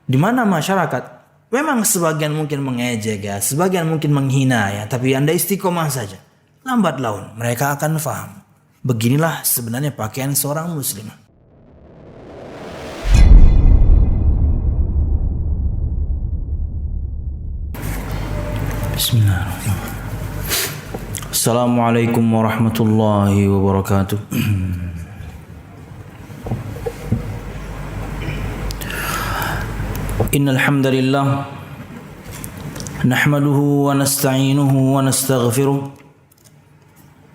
Di mana masyarakat memang sebagian mungkin mengejek ya, sebagian mungkin menghina ya, tapi Anda istiqomah saja. Lambat laun mereka akan faham. Beginilah sebenarnya pakaian seorang muslim. Bismillahirrahmanirrahim. Assalamualaikum warahmatullahi wabarakatuh. Innal hamdalillah nahmaduhu wa nasta'inuhu wa nastaghfiruh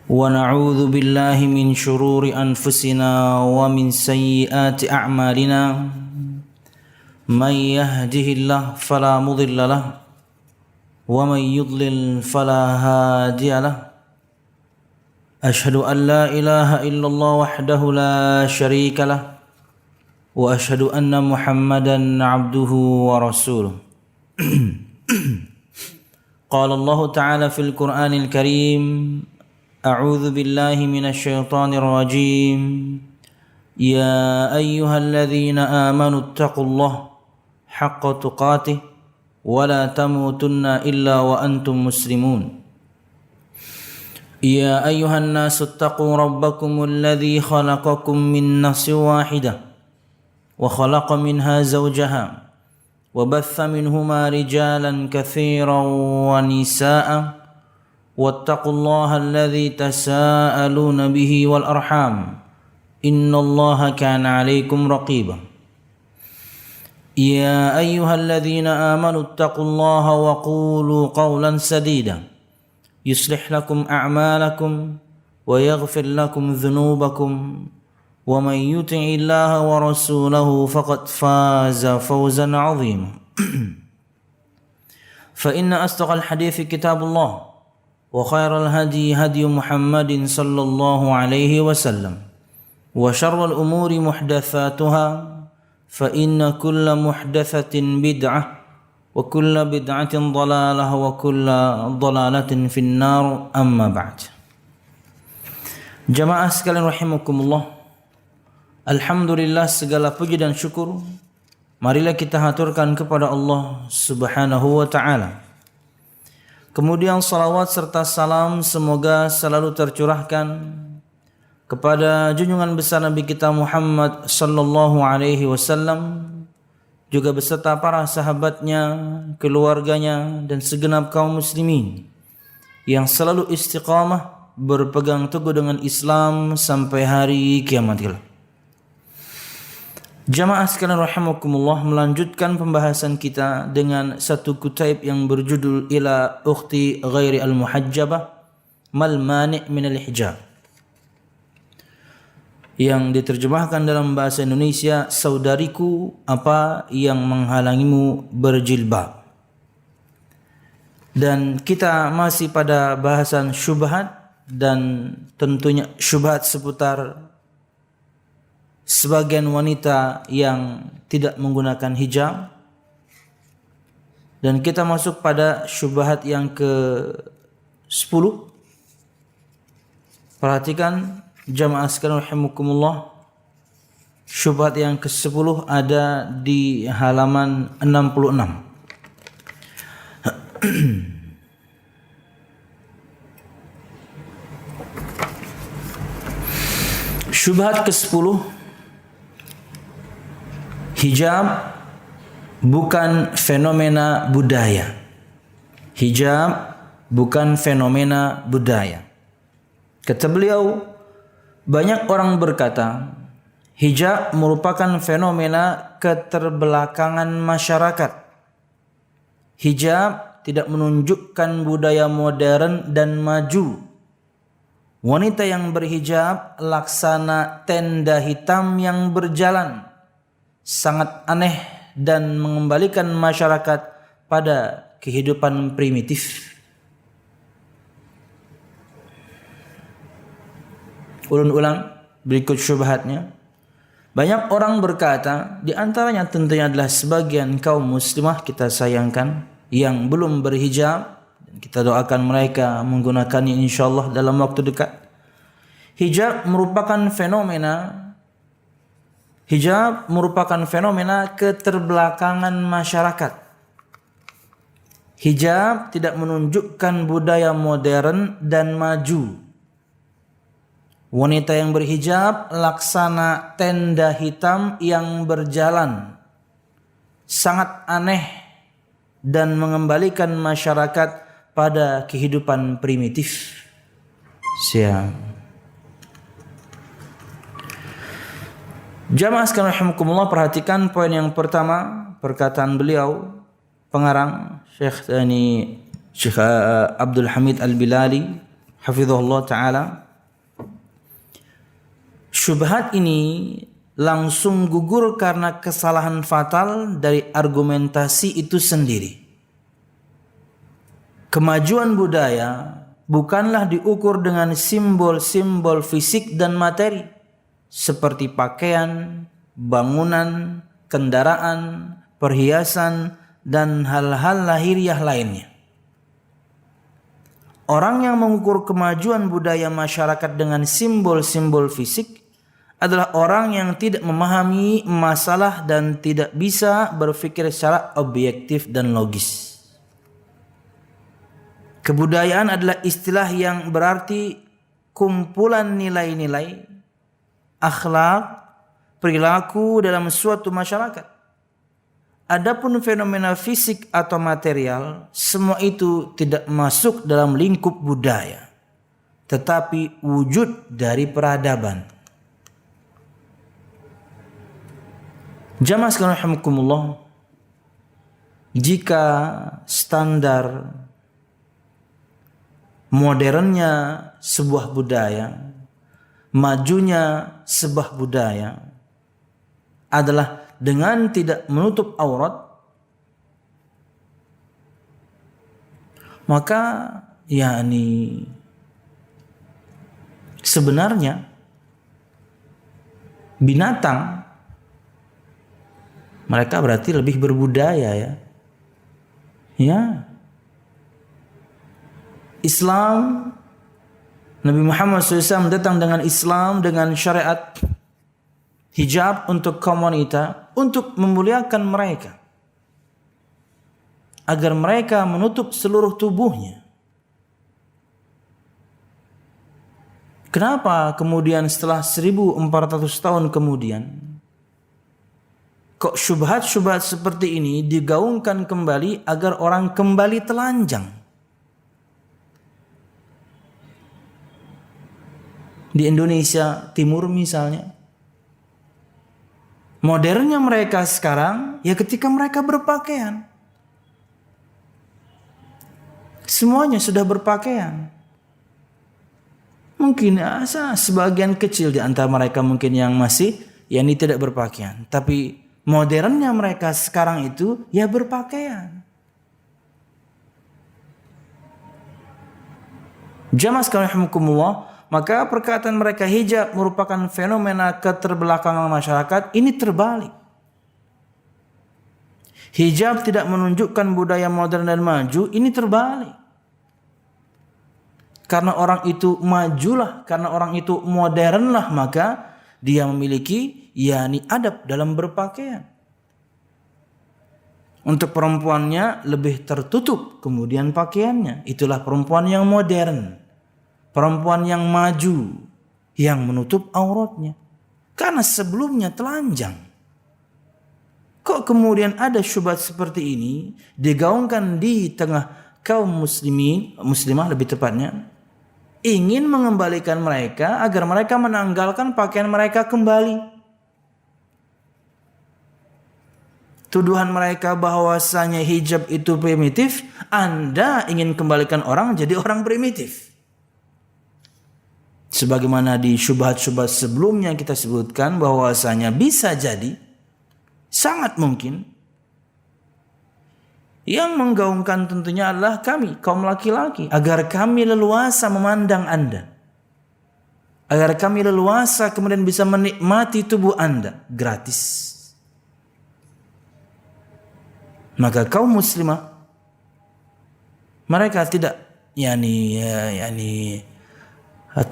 wa na'udzu billahi min shururi anfusina wa min sayyiati a'malina may yahdihillahu fala mudilla lahu wa may yudlil fala hadiya lahu ashhadu an la ilaha illallah wahdahu la syarika lahu wa ashhadu anna Muhammadan abduhu wa rasuluh. Qala Allah Ta'ala fil Qur'anil Karim, a'udzu billahi minasy syaithanir rajim. Ya ayyuhalladzina amanu taqullaha haqqa tuqatih wa la tamutunna illa wa antum muslimun. Ya ayyuhan nasu taqu rabbakumul ladzi khalaqakum min nafsin wahidah وخلق منها زوجها وبث منهما رجالا كثيرا ونساء واتقوا الله الذي تساءلون به والأرحام إن الله كان عليكم رقيبا يا أيها الذين آمنوا اتقوا الله وقولوا قولا سديدا يصلح لكم أعمالكم ويغفر لكم ذنوبكم ومن يطع الله ورسوله فقد فاز فوزا عظيما فإن أصدق الحديث كتاب الله وخير الهدي هدي محمد صلى الله عليه وسلم وشر الأمور محدثاتها فإن كل محدثة بدعة وكل بدعة ضلالة وكل ضلالة في النار أما بعد. Jamaah sekalian rahimakumullah, alhamdulillah, segala puji dan syukur marilah kita haturkan kepada Allah Subhanahu wa ta'ala. Kemudian salawat serta salam semoga selalu tercurahkan kepada junjungan besar Nabi kita Muhammad sallallahu alaihi wasallam, juga beserta para sahabatnya, keluarganya, dan segenap kaum muslimin yang selalu istiqamah berpegang teguh dengan Islam sampai hari kiamat kelak. Jamaah sekalian rahimakumullah, melanjutkan pembahasan kita dengan satu kutaib yang berjudul Ila Ukhti Ghairi Al-Muhajjabah Mal Mani' Min Al-Hijab, yang diterjemahkan dalam bahasa Indonesia, saudariku, apa yang menghalangimu berjilbab. Dan kita masih pada bahasan syubhat, dan tentunya syubhat seputar sebagian wanita yang tidak menggunakan hijab. Dan kita masuk pada syubhat yang ke-10. Perhatikan jamaah sekalian rahimakumullah, syubhat yang ke-10 ada di halaman 66. Syubhat ke-10, hijab bukan fenomena budaya. Hijab bukan fenomena budaya. Kata beliau, banyak orang berkata hijab merupakan fenomena keterbelakangan masyarakat. Hijab tidak menunjukkan budaya modern dan maju. Wanita yang berhijab laksana tenda hitam yang berjalan, sangat aneh dan mengembalikan masyarakat pada kehidupan primitif. Ulun-ulang berikut syubhatnya. Banyak orang berkata, di antaranya tentunya adalah sebagian kaum muslimah kita sayangkan yang belum berhijab. Kita doakan mereka menggunakannya insyaallah dalam waktu dekat. Hijab merupakan fenomena Hijab merupakan fenomena keterbelakangan masyarakat. Hijab tidak menunjukkan budaya modern dan maju. Wanita yang berhijab laksana tenda hitam yang berjalan. Sangat aneh dan mengembalikan masyarakat pada kehidupan primitif. Siap. Jamaah sekalian rahimakumullah, perhatikan poin yang pertama, perkataan beliau pengarang Syekh Abdul Hamid Al-Bilali hafizahullah taala. Syubhat ini langsung gugur karena kesalahan fatal dari argumentasi itu sendiri. Kemajuan budaya bukanlah diukur dengan simbol-simbol fisik dan materi seperti pakaian, bangunan, kendaraan, perhiasan, dan hal-hal lahiriah lainnya. Orang yang mengukur kemajuan budaya masyarakat dengan simbol-simbol fisik adalah orang yang tidak memahami masalah dan tidak bisa berpikir secara objektif dan logis. Kebudayaan adalah istilah yang berarti kumpulan nilai-nilai, akhlak, perilaku dalam suatu masyarakat. Adapun fenomena fisik atau material, semua itu tidak masuk dalam lingkup budaya, tetapi wujud dari peradaban. Jamaah sekalian rahimakumullah, jika standar modernnya sebuah budaya, majunya sebuah budaya adalah dengan tidak menutup aurat, maka sebenarnya binatang mereka berarti lebih berbudaya ya. Islam, Nabi Muhammad SAW datang dengan Islam, dengan syariat hijab untuk kaum wanita, untuk memuliakan mereka, agar mereka menutup seluruh tubuhnya. Kenapa kemudian setelah 1400 tahun kemudian kok syubhat-syubhat seperti ini digaungkan kembali agar orang kembali telanjang? Di Indonesia Timur misalnya, modernnya mereka sekarang ya ketika mereka berpakaian, semuanya sudah berpakaian. Mungkin sebagian kecil di antara mereka mungkin yang masih ini tidak berpakaian, tapi modernnya mereka sekarang itu ya berpakaian. Jamaah sekalian rahimakumullah, maka perkataan mereka hijab merupakan fenomena keterbelakangan masyarakat ini terbalik. Hijab tidak menunjukkan budaya modern dan maju, ini terbalik. Karena orang itu majulah, karena orang itu modernlah, maka dia memiliki adab dalam berpakaian. Untuk perempuannya lebih tertutup kemudian pakaiannya. Itulah perempuan yang modern, perempuan yang maju, yang menutup auratnya. Karena sebelumnya telanjang. Kok kemudian ada syubhat seperti ini digaungkan di tengah kaum muslimah lebih tepatnya, ingin mengembalikan mereka agar mereka menanggalkan pakaian mereka kembali. Tuduhan mereka bahwasanya hijab itu primitif, Anda ingin kembalikan orang jadi orang primitif. Sebagaimana di syubhat-syubhat sebelumnya kita sebutkan bahwasanya bisa jadi, sangat mungkin, yang menggaungkan tentunya adalah kami, kaum laki-laki, agar kami leluasa memandang Anda, agar kami leluasa kemudian bisa menikmati tubuh Anda gratis. Maka kaum muslimah mereka tidak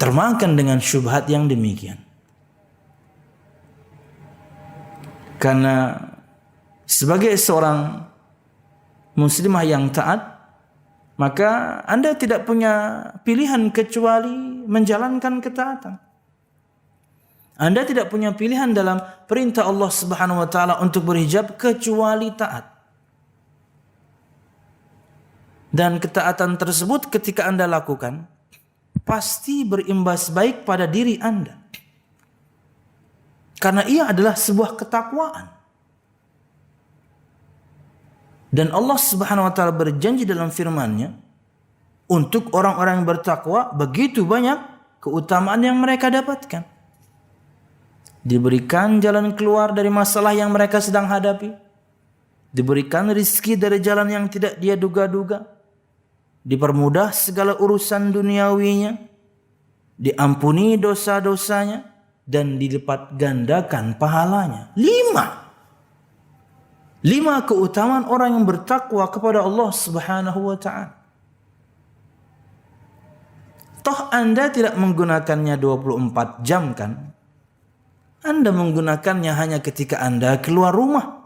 termakan dengan syubhat yang demikian. Karena sebagai seorang muslimah yang taat, maka Anda tidak punya pilihan kecuali menjalankan ketaatan. Anda tidak punya pilihan dalam perintah Allah Subhanahu wa taala untuk berhijab kecuali taat. Dan ketaatan tersebut ketika Anda lakukan pasti berimbas baik pada diri Anda. Karena ia adalah sebuah ketakwaan. Dan Allah Subhanahu wa taala berjanji dalam firman-Nya, untuk orang-orang yang bertakwa begitu banyak keutamaan yang mereka dapatkan. Diberikan jalan keluar dari masalah yang mereka sedang hadapi. Diberikan rizki dari jalan yang tidak dia duga-duga. Dipermudah segala urusan duniawinya. Diampuni dosa-dosanya. Dan dilipat gandakan pahalanya. 5 keutamaan orang yang bertakwa kepada Allah Subhanahu wa ta'ala. Toh Anda tidak menggunakannya 24 jam kan? Anda menggunakannya hanya ketika Anda keluar rumah.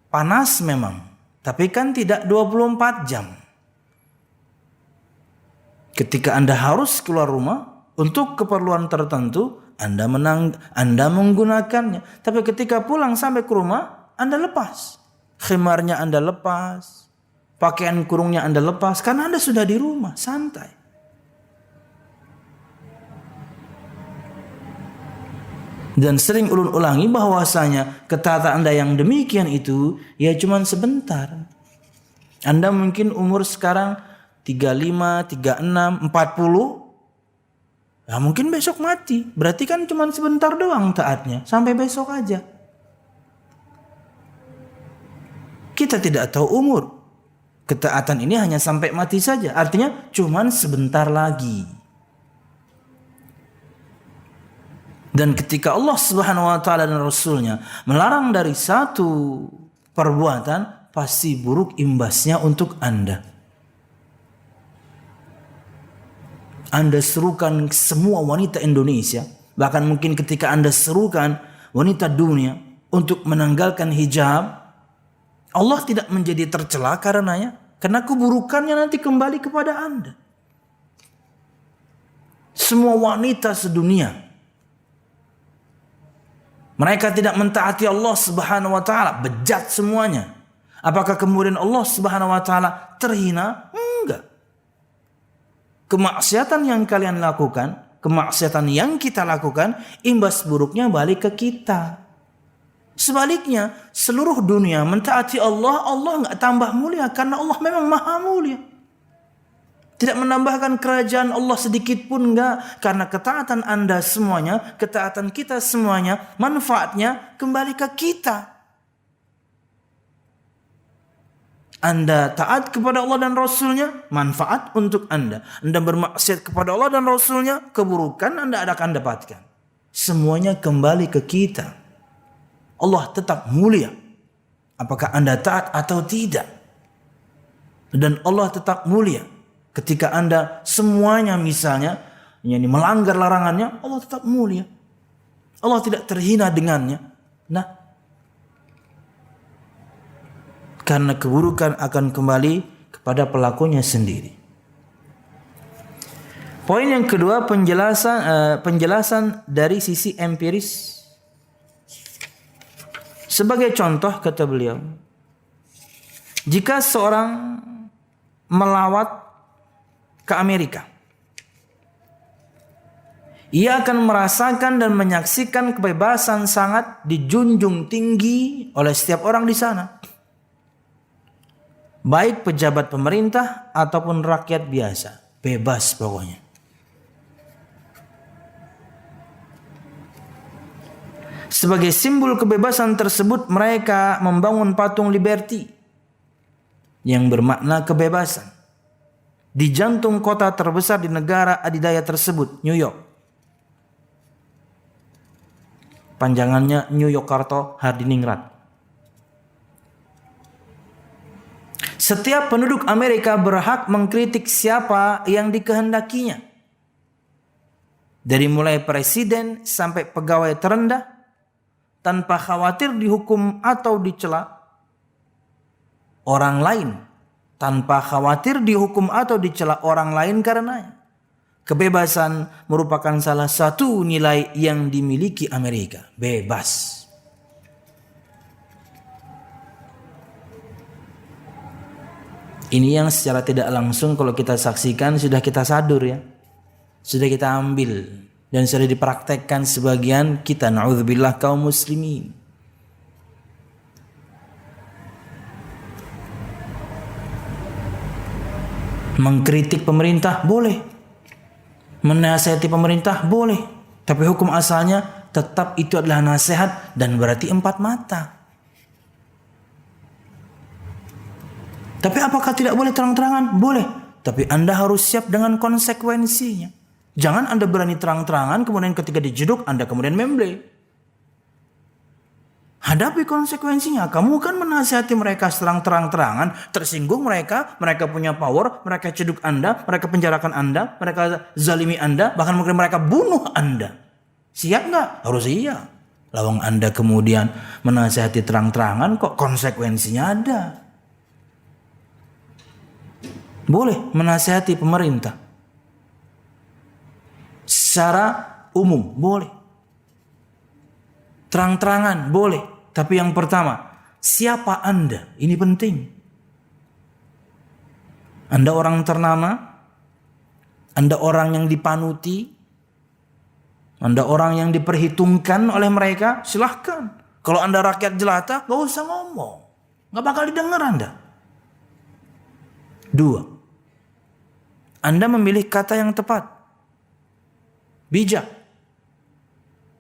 Panas memang, tapi kan tidak 24 jam. Ketika Anda harus keluar rumah untuk keperluan tertentu, Anda menggunakannya. Tapi ketika pulang sampai ke rumah, Anda lepas. Khimarnya Anda lepas. Pakaian kurungnya Anda lepas. Karena Anda sudah di rumah, santai. Dan sering ulun ulangi bahwasanya ketaatan Anda yang demikian itu ya cuman sebentar. Anda mungkin umur sekarang 35, 36, 40. Ya mungkin besok mati. Berarti kan cuma sebentar doang taatnya. Sampai besok aja. Kita tidak tahu umur. Ketaatan ini hanya sampai mati saja. Artinya cuma sebentar lagi. Dan ketika Allah Subhanahu wa ta'ala dan Rasulnya melarang dari satu perbuatan, pasti buruk imbasnya untuk Anda. Anda serukan semua wanita Indonesia, bahkan mungkin ketika Anda serukan wanita dunia untuk menanggalkan hijab, Allah tidak menjadi tercela karenanya, karena keburukannya nanti kembali kepada Anda. Semua wanita sedunia, mereka tidak mentaati Allah Subhanahu wa ta'ala, bejat semuanya. Apakah kemudian Allah Subhanahu wa ta'ala terhina? Enggak. Kemaksiatan yang kalian lakukan, kemaksiatan yang kita lakukan, imbas buruknya balik ke kita. Sebaliknya, seluruh dunia mentaati Allah, Allah enggak tambah mulia karena Allah memang maha mulia. Tidak menambahkan kerajaan Allah sedikit pun enggak, karena ketaatan Anda semuanya, ketaatan kita semuanya, manfaatnya kembali ke kita. Anda taat kepada Allah dan Rasulnya, manfaat untuk Anda. Anda bermaksiat kepada Allah dan Rasulnya, keburukan Anda akan dapatkan. Semuanya kembali ke kita. Allah tetap mulia. Apakah Anda taat atau tidak? Dan Allah tetap mulia. Ketika Anda semuanya misalnya melanggar larangannya, Allah tetap mulia. Allah tidak terhina dengannya. Nah, karena keburukan akan kembali kepada pelakunya sendiri. Poin yang kedua, penjelasan dari sisi empiris. Sebagai contoh kata beliau, jika seorang melawat ke Amerika, ia akan merasakan dan menyaksikan kebebasan sangat dijunjung tinggi oleh setiap orang di sana. Baik pejabat pemerintah ataupun rakyat biasa. Bebas pokoknya. Sebagai simbol kebebasan tersebut, mereka membangun patung Liberty yang bermakna kebebasan di jantung kota terbesar di negara adidaya tersebut, New York. Panjangannya New Yogyakarta Hadiningrat. Setiap penduduk Amerika berhak mengkritik siapa yang dikehendakinya. Dari mulai presiden sampai pegawai terendah, tanpa khawatir dihukum atau dicela orang lain, tanpa khawatir dihukum atau dicela orang lain karenanya. Kebebasan merupakan salah satu nilai yang dimiliki Amerika. Bebas. Ini yang secara tidak langsung kalau kita saksikan sudah kita sadur ya. Sudah kita ambil dan sudah dipraktekkan sebagian kita, na'udzubillah, kaum muslimin. Mengkritik pemerintah boleh, menasihati pemerintah boleh, tapi hukum asalnya tetap itu adalah nasihat dan berarti empat mata. Tapi apakah tidak boleh terang-terangan? Boleh, tapi Anda harus siap dengan konsekuensinya. Jangan Anda berani terang-terangan, kemudian ketika dijeduk Anda kemudian memble. Hadapi konsekuensinya. Kamu kan menasihati mereka terang-terangan, tersinggung mereka punya power, mereka ceduk Anda, mereka penjarakan Anda, mereka zalimi Anda, bahkan mungkin mereka bunuh Anda. Siap nggak? Harus iya. Lawang Anda kemudian menasihati terang-terangan, kok konsekuensinya ada. Boleh menasihati pemerintah secara umum, boleh. Terang-terangan boleh. Tapi yang pertama, siapa Anda? Ini penting. Anda orang ternama, Anda orang yang dipanuti, Anda orang yang diperhitungkan oleh mereka, silahkan. Kalau Anda rakyat jelata, gak usah ngomong. Gak bakal didengar Anda. 2. Anda memilih kata yang tepat, bijak,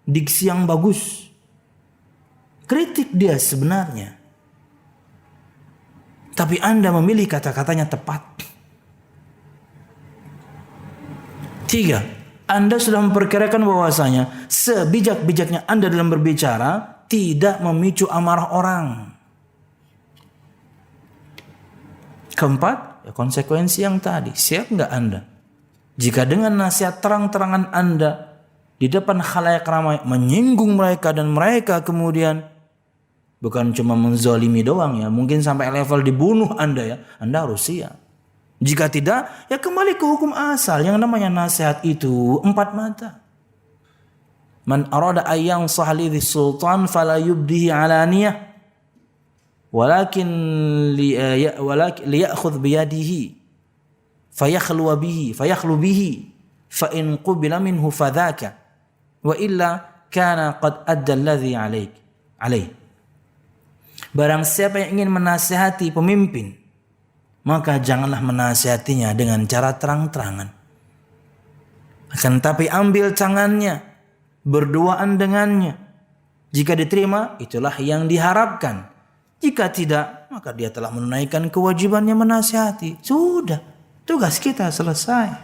diksi yang bagus. Kritik dia sebenarnya, tapi Anda memilih kata-katanya tepat. 3. Anda sudah memperkirakan bahwasanya sebijak-bijaknya Anda dalam berbicara tidak memicu amarah orang. 4. Konsekuensi yang tadi, siap nggak Anda? Jika dengan nasihat terang-terangan Anda di depan khalayak ramai menyinggung mereka dan mereka kemudian bukan cuma menzalimi doang ya, mungkin sampai level dibunuh Anda ya, Anda harus siap. Jika tidak, ya kembali ke hukum asal yang namanya nasihat itu empat mata. Man arada ayyang sahli dhis sultan fala yubdihi alaniyah. Walakin liya'khudh biyadihi fayakhlu bihi fa in qubila minhu fadhaka wa illa kana qad adda alladhi alaih. Barang siapa yang ingin menasihati pemimpin, maka janganlah menasihatinya dengan cara terang-terangan. Akan tapi ambil tangannya, berduaan dengannya. Jika diterima, itulah yang diharapkan. Jika tidak, maka dia telah menunaikan kewajibannya menasihati. Sudah, tugas kita selesai.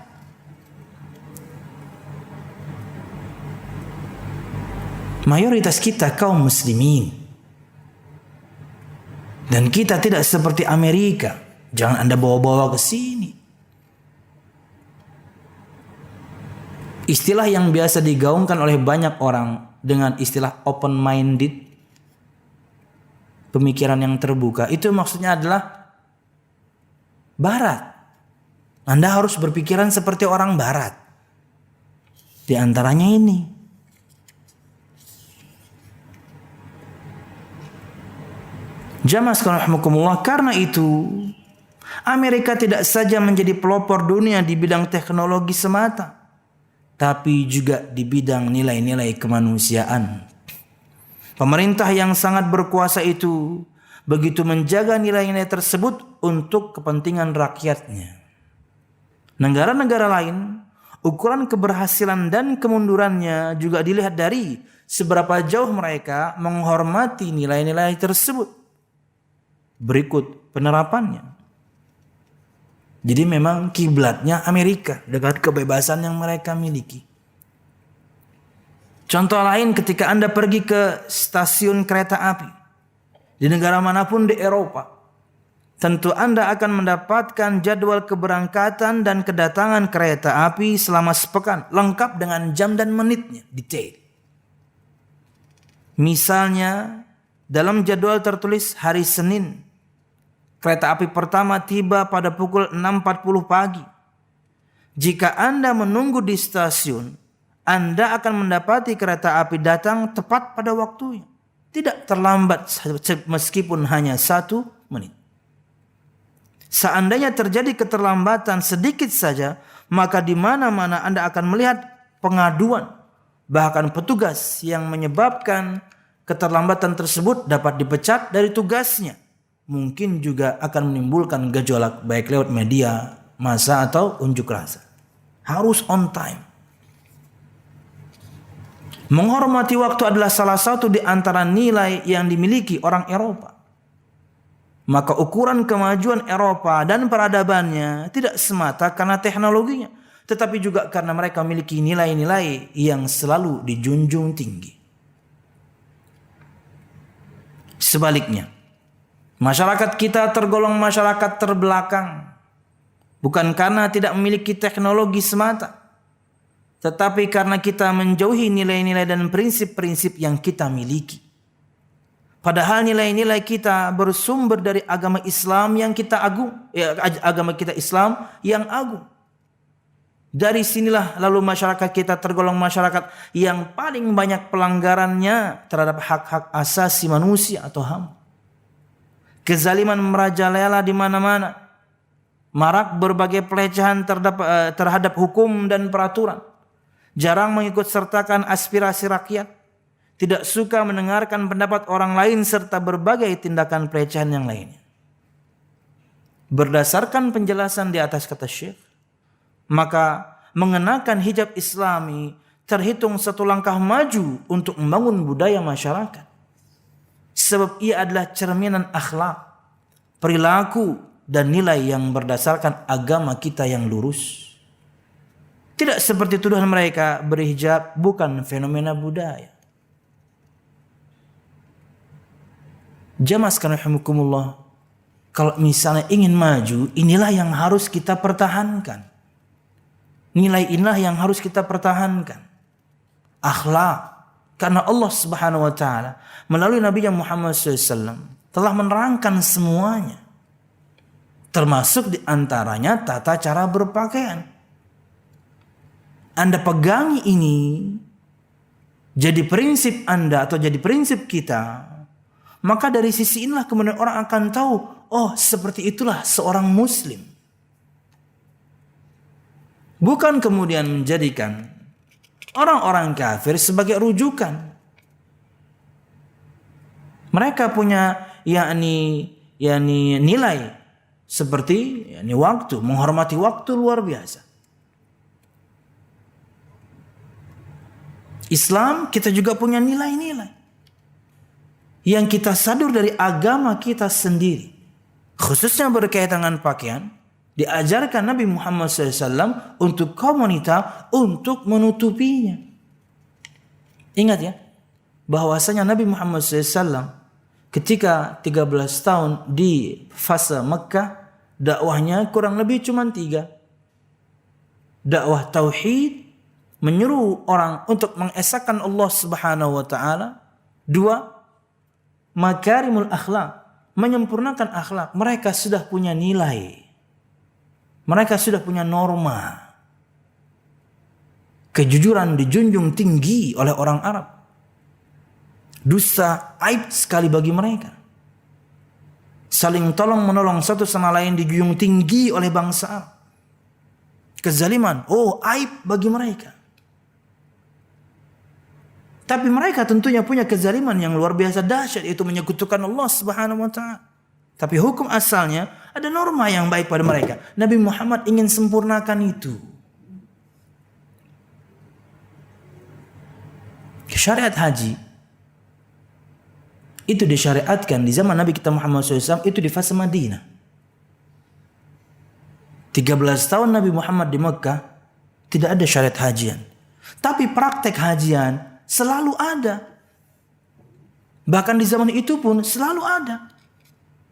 Mayoritas kita kaum muslimin. Dan kita tidak seperti Amerika. Jangan Anda bawa-bawa ke sini. Istilah yang biasa digaungkan oleh banyak orang dengan istilah open-minded, pemikiran yang terbuka, itu maksudnya adalah barat. Anda harus berpikiran seperti orang barat. Di antaranya ini. Jamaah sekalian rahimakumullah, karena itu Amerika tidak saja menjadi pelopor dunia di bidang teknologi semata, tapi juga di bidang nilai-nilai kemanusiaan. Pemerintah yang sangat berkuasa itu begitu menjaga nilai-nilai tersebut untuk kepentingan rakyatnya. Negara-negara lain, ukuran keberhasilan dan kemundurannya juga dilihat dari seberapa jauh mereka menghormati nilai-nilai tersebut. Berikut penerapannya. Jadi memang kiblatnya Amerika dengan kebebasan yang mereka miliki. Contoh lain, ketika Anda pergi ke stasiun kereta api di negara manapun di Eropa, tentu Anda akan mendapatkan jadwal keberangkatan dan kedatangan kereta api selama sepekan, lengkap dengan jam dan menitnya, detail. Misalnya dalam jadwal tertulis hari Senin, kereta api pertama tiba pada pukul 6.40 pagi. Jika Anda menunggu di stasiun, Anda akan mendapati kereta api datang tepat pada waktunya. Tidak terlambat meskipun hanya 1 menit. Seandainya terjadi keterlambatan sedikit saja, maka di mana-mana Anda akan melihat pengaduan. Bahkan petugas yang menyebabkan keterlambatan tersebut dapat dipecat dari tugasnya. Mungkin juga akan menimbulkan gejolak baik lewat media massa atau unjuk rasa. Harus on time. Menghormati waktu adalah salah satu di antara nilai yang dimiliki orang Eropa. Maka ukuran kemajuan Eropa dan peradabannya tidak semata karena teknologinya, tetapi juga karena mereka memiliki nilai-nilai yang selalu dijunjung tinggi. Sebaliknya, masyarakat kita tergolong masyarakat terbelakang, bukan karena tidak memiliki teknologi semata, tetapi karena kita menjauhi nilai-nilai dan prinsip-prinsip yang kita miliki. Padahal nilai-nilai kita bersumber dari agama Islam yang kita agama kita Islam yang agung. Dari sinilah lalu masyarakat kita tergolong masyarakat yang paling banyak pelanggarannya terhadap hak-hak asasi manusia atau HAM. Kezaliman merajalela di mana-mana. Marak berbagai pelecehan terhadap hukum dan peraturan. Jarang mengikut sertakan aspirasi rakyat. Tidak suka mendengarkan pendapat orang lain serta berbagai tindakan pelecehan yang lainnya. Berdasarkan penjelasan di atas kata Syekh, maka mengenakan hijab Islami terhitung satu langkah maju untuk membangun budaya masyarakat. Sebab ia adalah cerminan akhlak, perilaku, dan nilai yang berdasarkan agama kita yang lurus. Tidak seperti tuduhan mereka, berhijab bukan fenomena budaya. Jamaah sekalian rahimakumullah, kalau misalnya ingin maju, inilah yang harus kita pertahankan. Nilai inilah yang harus kita pertahankan. Akhlak. Karena Allah Subhanahu wa taala melalui Nabi Muhammad SAW telah menerangkan semuanya. Termasuk di antaranya tata cara berpakaian. Anda pegangi ini jadi prinsip Anda atau jadi prinsip kita. Maka dari sisi inilah kemudian orang akan tahu, oh seperti itulah seorang muslim. Bukan kemudian menjadikan orang-orang kafir sebagai rujukan. Mereka punya nilai seperti waktu, menghormati waktu luar biasa. Islam kita juga punya nilai-nilai yang kita sadar dari agama kita sendiri, khususnya berkaitan dengan pakaian. Diajarkan Nabi Muhammad SAW untuk kaum wanita untuk menutupinya. Ingat ya, bahwasanya Nabi Muhammad SAW ketika 13 tahun di fase Mekah, dakwahnya kurang lebih cuma 3. Dakwah tauhid, menyeru orang untuk mengesahkan Allah Subhanahu wa taala. 2, makarimul akhlak, menyempurnakan akhlak. Mereka sudah punya nilai. Mereka sudah punya norma. Kejujuran dijunjung tinggi oleh orang Arab. Dusta aib sekali bagi mereka. Saling tolong menolong satu sama lain dijunjung tinggi oleh bangsa Arab. Kezaliman, aib bagi mereka. Tapi mereka tentunya punya kezaliman yang luar biasa dahsyat, yaitu menyekutukan Allah Subhanahu wa taala. Tapi hukum asalnya ada norma yang baik pada mereka. Nabi Muhammad ingin sempurnakan itu. Syariat haji itu disyariatkan di zaman Nabi kita Muhammad SAW itu di fase Madinah. 13 tahun Nabi Muhammad di Mekah tidak ada syariat hajian. Tapi praktek hajian selalu ada. Bahkan di zaman itu pun selalu ada.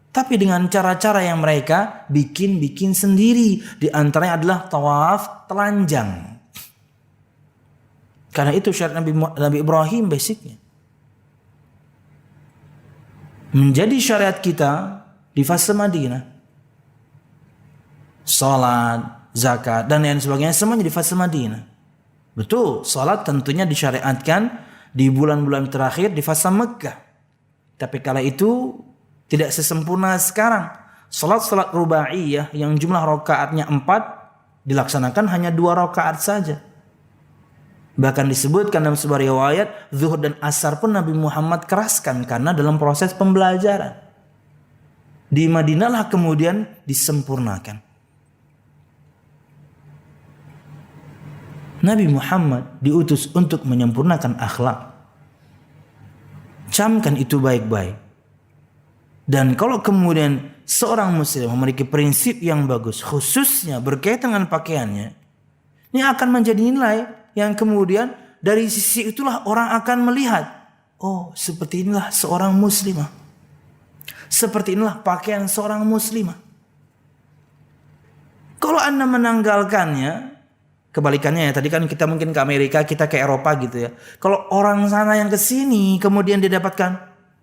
Tapi dengan cara-cara yang mereka bikin sendiri. Di antaranya adalah tawaf telanjang. Karena itu syariat Nabi Ibrahim basicnya. menjadi syariat kita di fase Madinah. Salat, zakat, dan lain sebagainya semuanya di fase Madinah. Betul, salat tentunya disyariatkan di bulan-bulan terakhir di fase Mekah. Tapi kala itu tidak sesempurna sekarang. Salat-salat rubaiyah yang jumlah rakaatnya 4 dilaksanakan hanya 2 rakaat saja. Bahkan disebutkan dalam sebuah riwayat, zuhur dan asar pun Nabi Muhammad keraskan karena dalam proses pembelajaran. Di Madinah lah kemudian disempurnakan. Nabi Muhammad diutus untuk menyempurnakan akhlak. Camkan itu baik-baik. Dan kalau kemudian seorang muslim memiliki prinsip yang bagus, khususnya berkaitan dengan pakaiannya, ini akan menjadi nilai yang kemudian dari sisi itulah orang akan melihat, oh seperti inilah seorang muslimah. Seperti inilah pakaian seorang muslimah. Kalau Anda menanggalkannya, kebalikannya ya, tadi kan kita mungkin ke Amerika, kita ke Eropa gitu ya. Kalau orang sana yang ke sini kemudian didapatkan,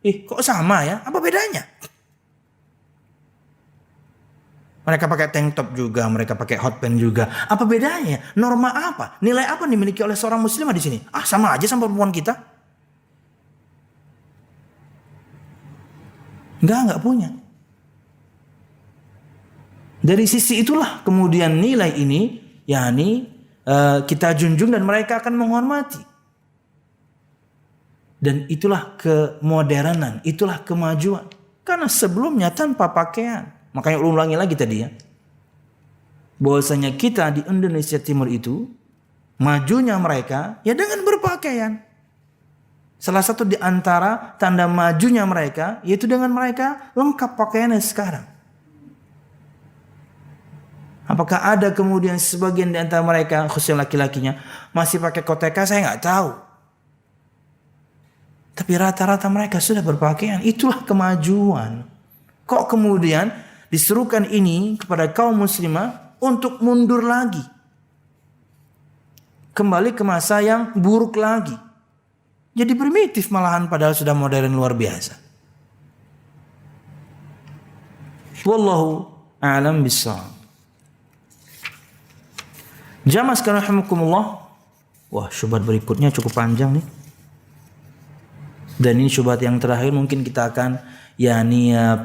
kok sama ya? Apa bedanya? Mereka pakai tank top juga, mereka pakai hot pants juga. Apa bedanya? Norma apa? Nilai apa dimiliki oleh seorang muslimah di sini? Sama aja sama perempuan kita. Enggak punya. Dari sisi itulah kemudian nilai ini, yakni kita junjung dan mereka akan menghormati. Dan itulah kemodernan, itulah kemajuan. Karena sebelumnya tanpa pakaian. Makanya ulangi lagi tadi ya. Bahwasanya kita di Indonesia Timur itu, majunya mereka ya dengan berpakaian. Salah satu di antara tanda majunya mereka yaitu dengan mereka lengkap pakaiannya sekarang. Apakah ada kemudian sebagian di antara mereka, khususnya laki-lakinya, masih pakai koteka? Saya nggak tahu. Tapi rata-rata mereka sudah berpakaian. Itulah kemajuan. Kok kemudian diserukan ini kepada kaum muslimah untuk mundur lagi? Kembali ke masa yang buruk lagi. Jadi primitif malahan padahal sudah modern luar biasa. Wallahu a'lam bishawab. Jamaah sekalian rahimakumullah. Wah, syubhat berikutnya cukup panjang nih. Dan ini syubhat yang terakhir mungkin kita akan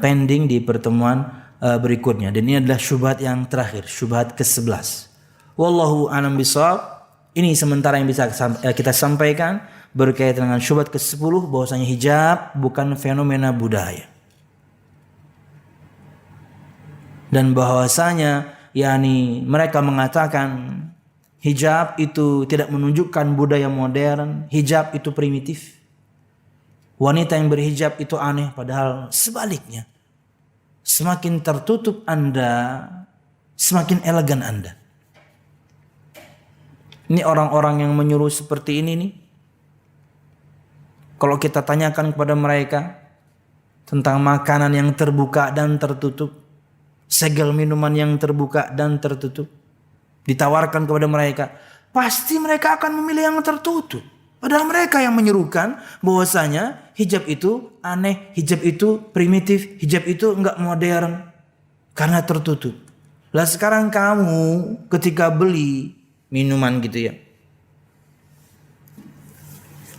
pending di pertemuan berikutnya. Dan ini adalah syubhat yang terakhir, syubhat ke-11. Wallahu a'lam bishawab. Ini sementara yang bisa kita sampaikan berkaitan dengan syubhat ke-10, bahwasanya hijab bukan fenomena budaya. Dan bahwasanya mereka mengatakan hijab itu tidak menunjukkan budaya modern, hijab itu primitif. Wanita yang berhijab itu aneh, padahal sebaliknya. Semakin tertutup Anda, semakin elegan Anda. Ini orang-orang yang menyuruh seperti ini nih. Kalau kita tanyakan kepada mereka tentang makanan yang terbuka dan tertutup, segel minuman yang terbuka dan tertutup, ditawarkan kepada mereka, pasti mereka akan memilih yang tertutup. Padahal mereka yang menyuruhkan bahwasanya hijab itu aneh, hijab itu primitif, hijab itu enggak modern karena tertutup. Lah sekarang kamu ketika beli minuman gitu ya,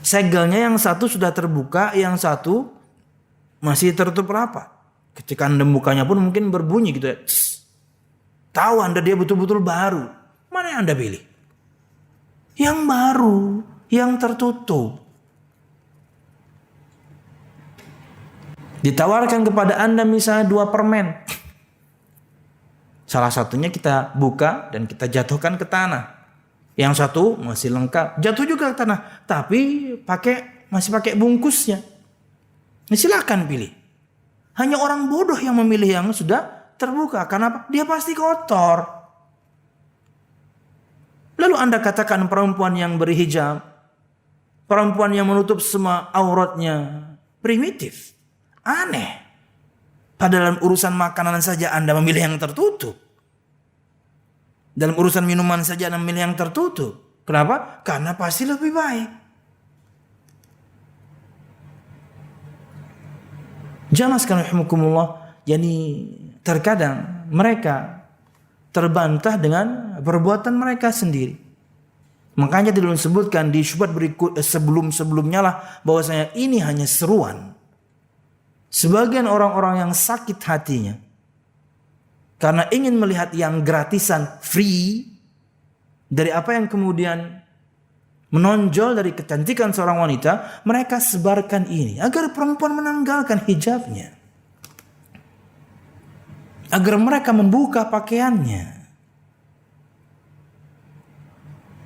segelnya yang satu sudah terbuka, yang satu masih tertutup rapat. Ketika Anda bukanya pun mungkin berbunyi gitu ya. Tahu Anda dia betul-betul baru. Mana yang Anda pilih? Yang baru, yang tertutup. Ditawarkan kepada Anda misalnya 2 permen. Salah satunya kita buka dan kita jatuhkan ke tanah. Yang satu masih lengkap, jatuh juga ke tanah, tapi masih pakai bungkusnya. Nah, silakan pilih. Hanya orang bodoh yang memilih yang sudah terbuka. Karena dia pasti kotor. Lalu Anda katakan perempuan yang berhijab, perempuan yang menutup semua auratnya primitif, aneh. Padahal dalam urusan makanan saja Anda memilih yang tertutup. Dalam urusan minuman saja Anda memilih yang tertutup. Kenapa? Karena pasti lebih baik. Jamaah sekalian rahimakumullah, yani terkadang mereka terbantah dengan perbuatan mereka sendiri. Makanya dulu disebutkan di syubhat berikut sebelum-sebelumnya lah bahwasanya ini hanya seruan. Sebagian orang-orang yang sakit hatinya karena ingin melihat yang gratisan, free, dari apa yang kemudian menonjol dari kecantikan seorang wanita, mereka sebarkan ini agar perempuan menanggalkan hijabnya, agar mereka membuka pakaiannya.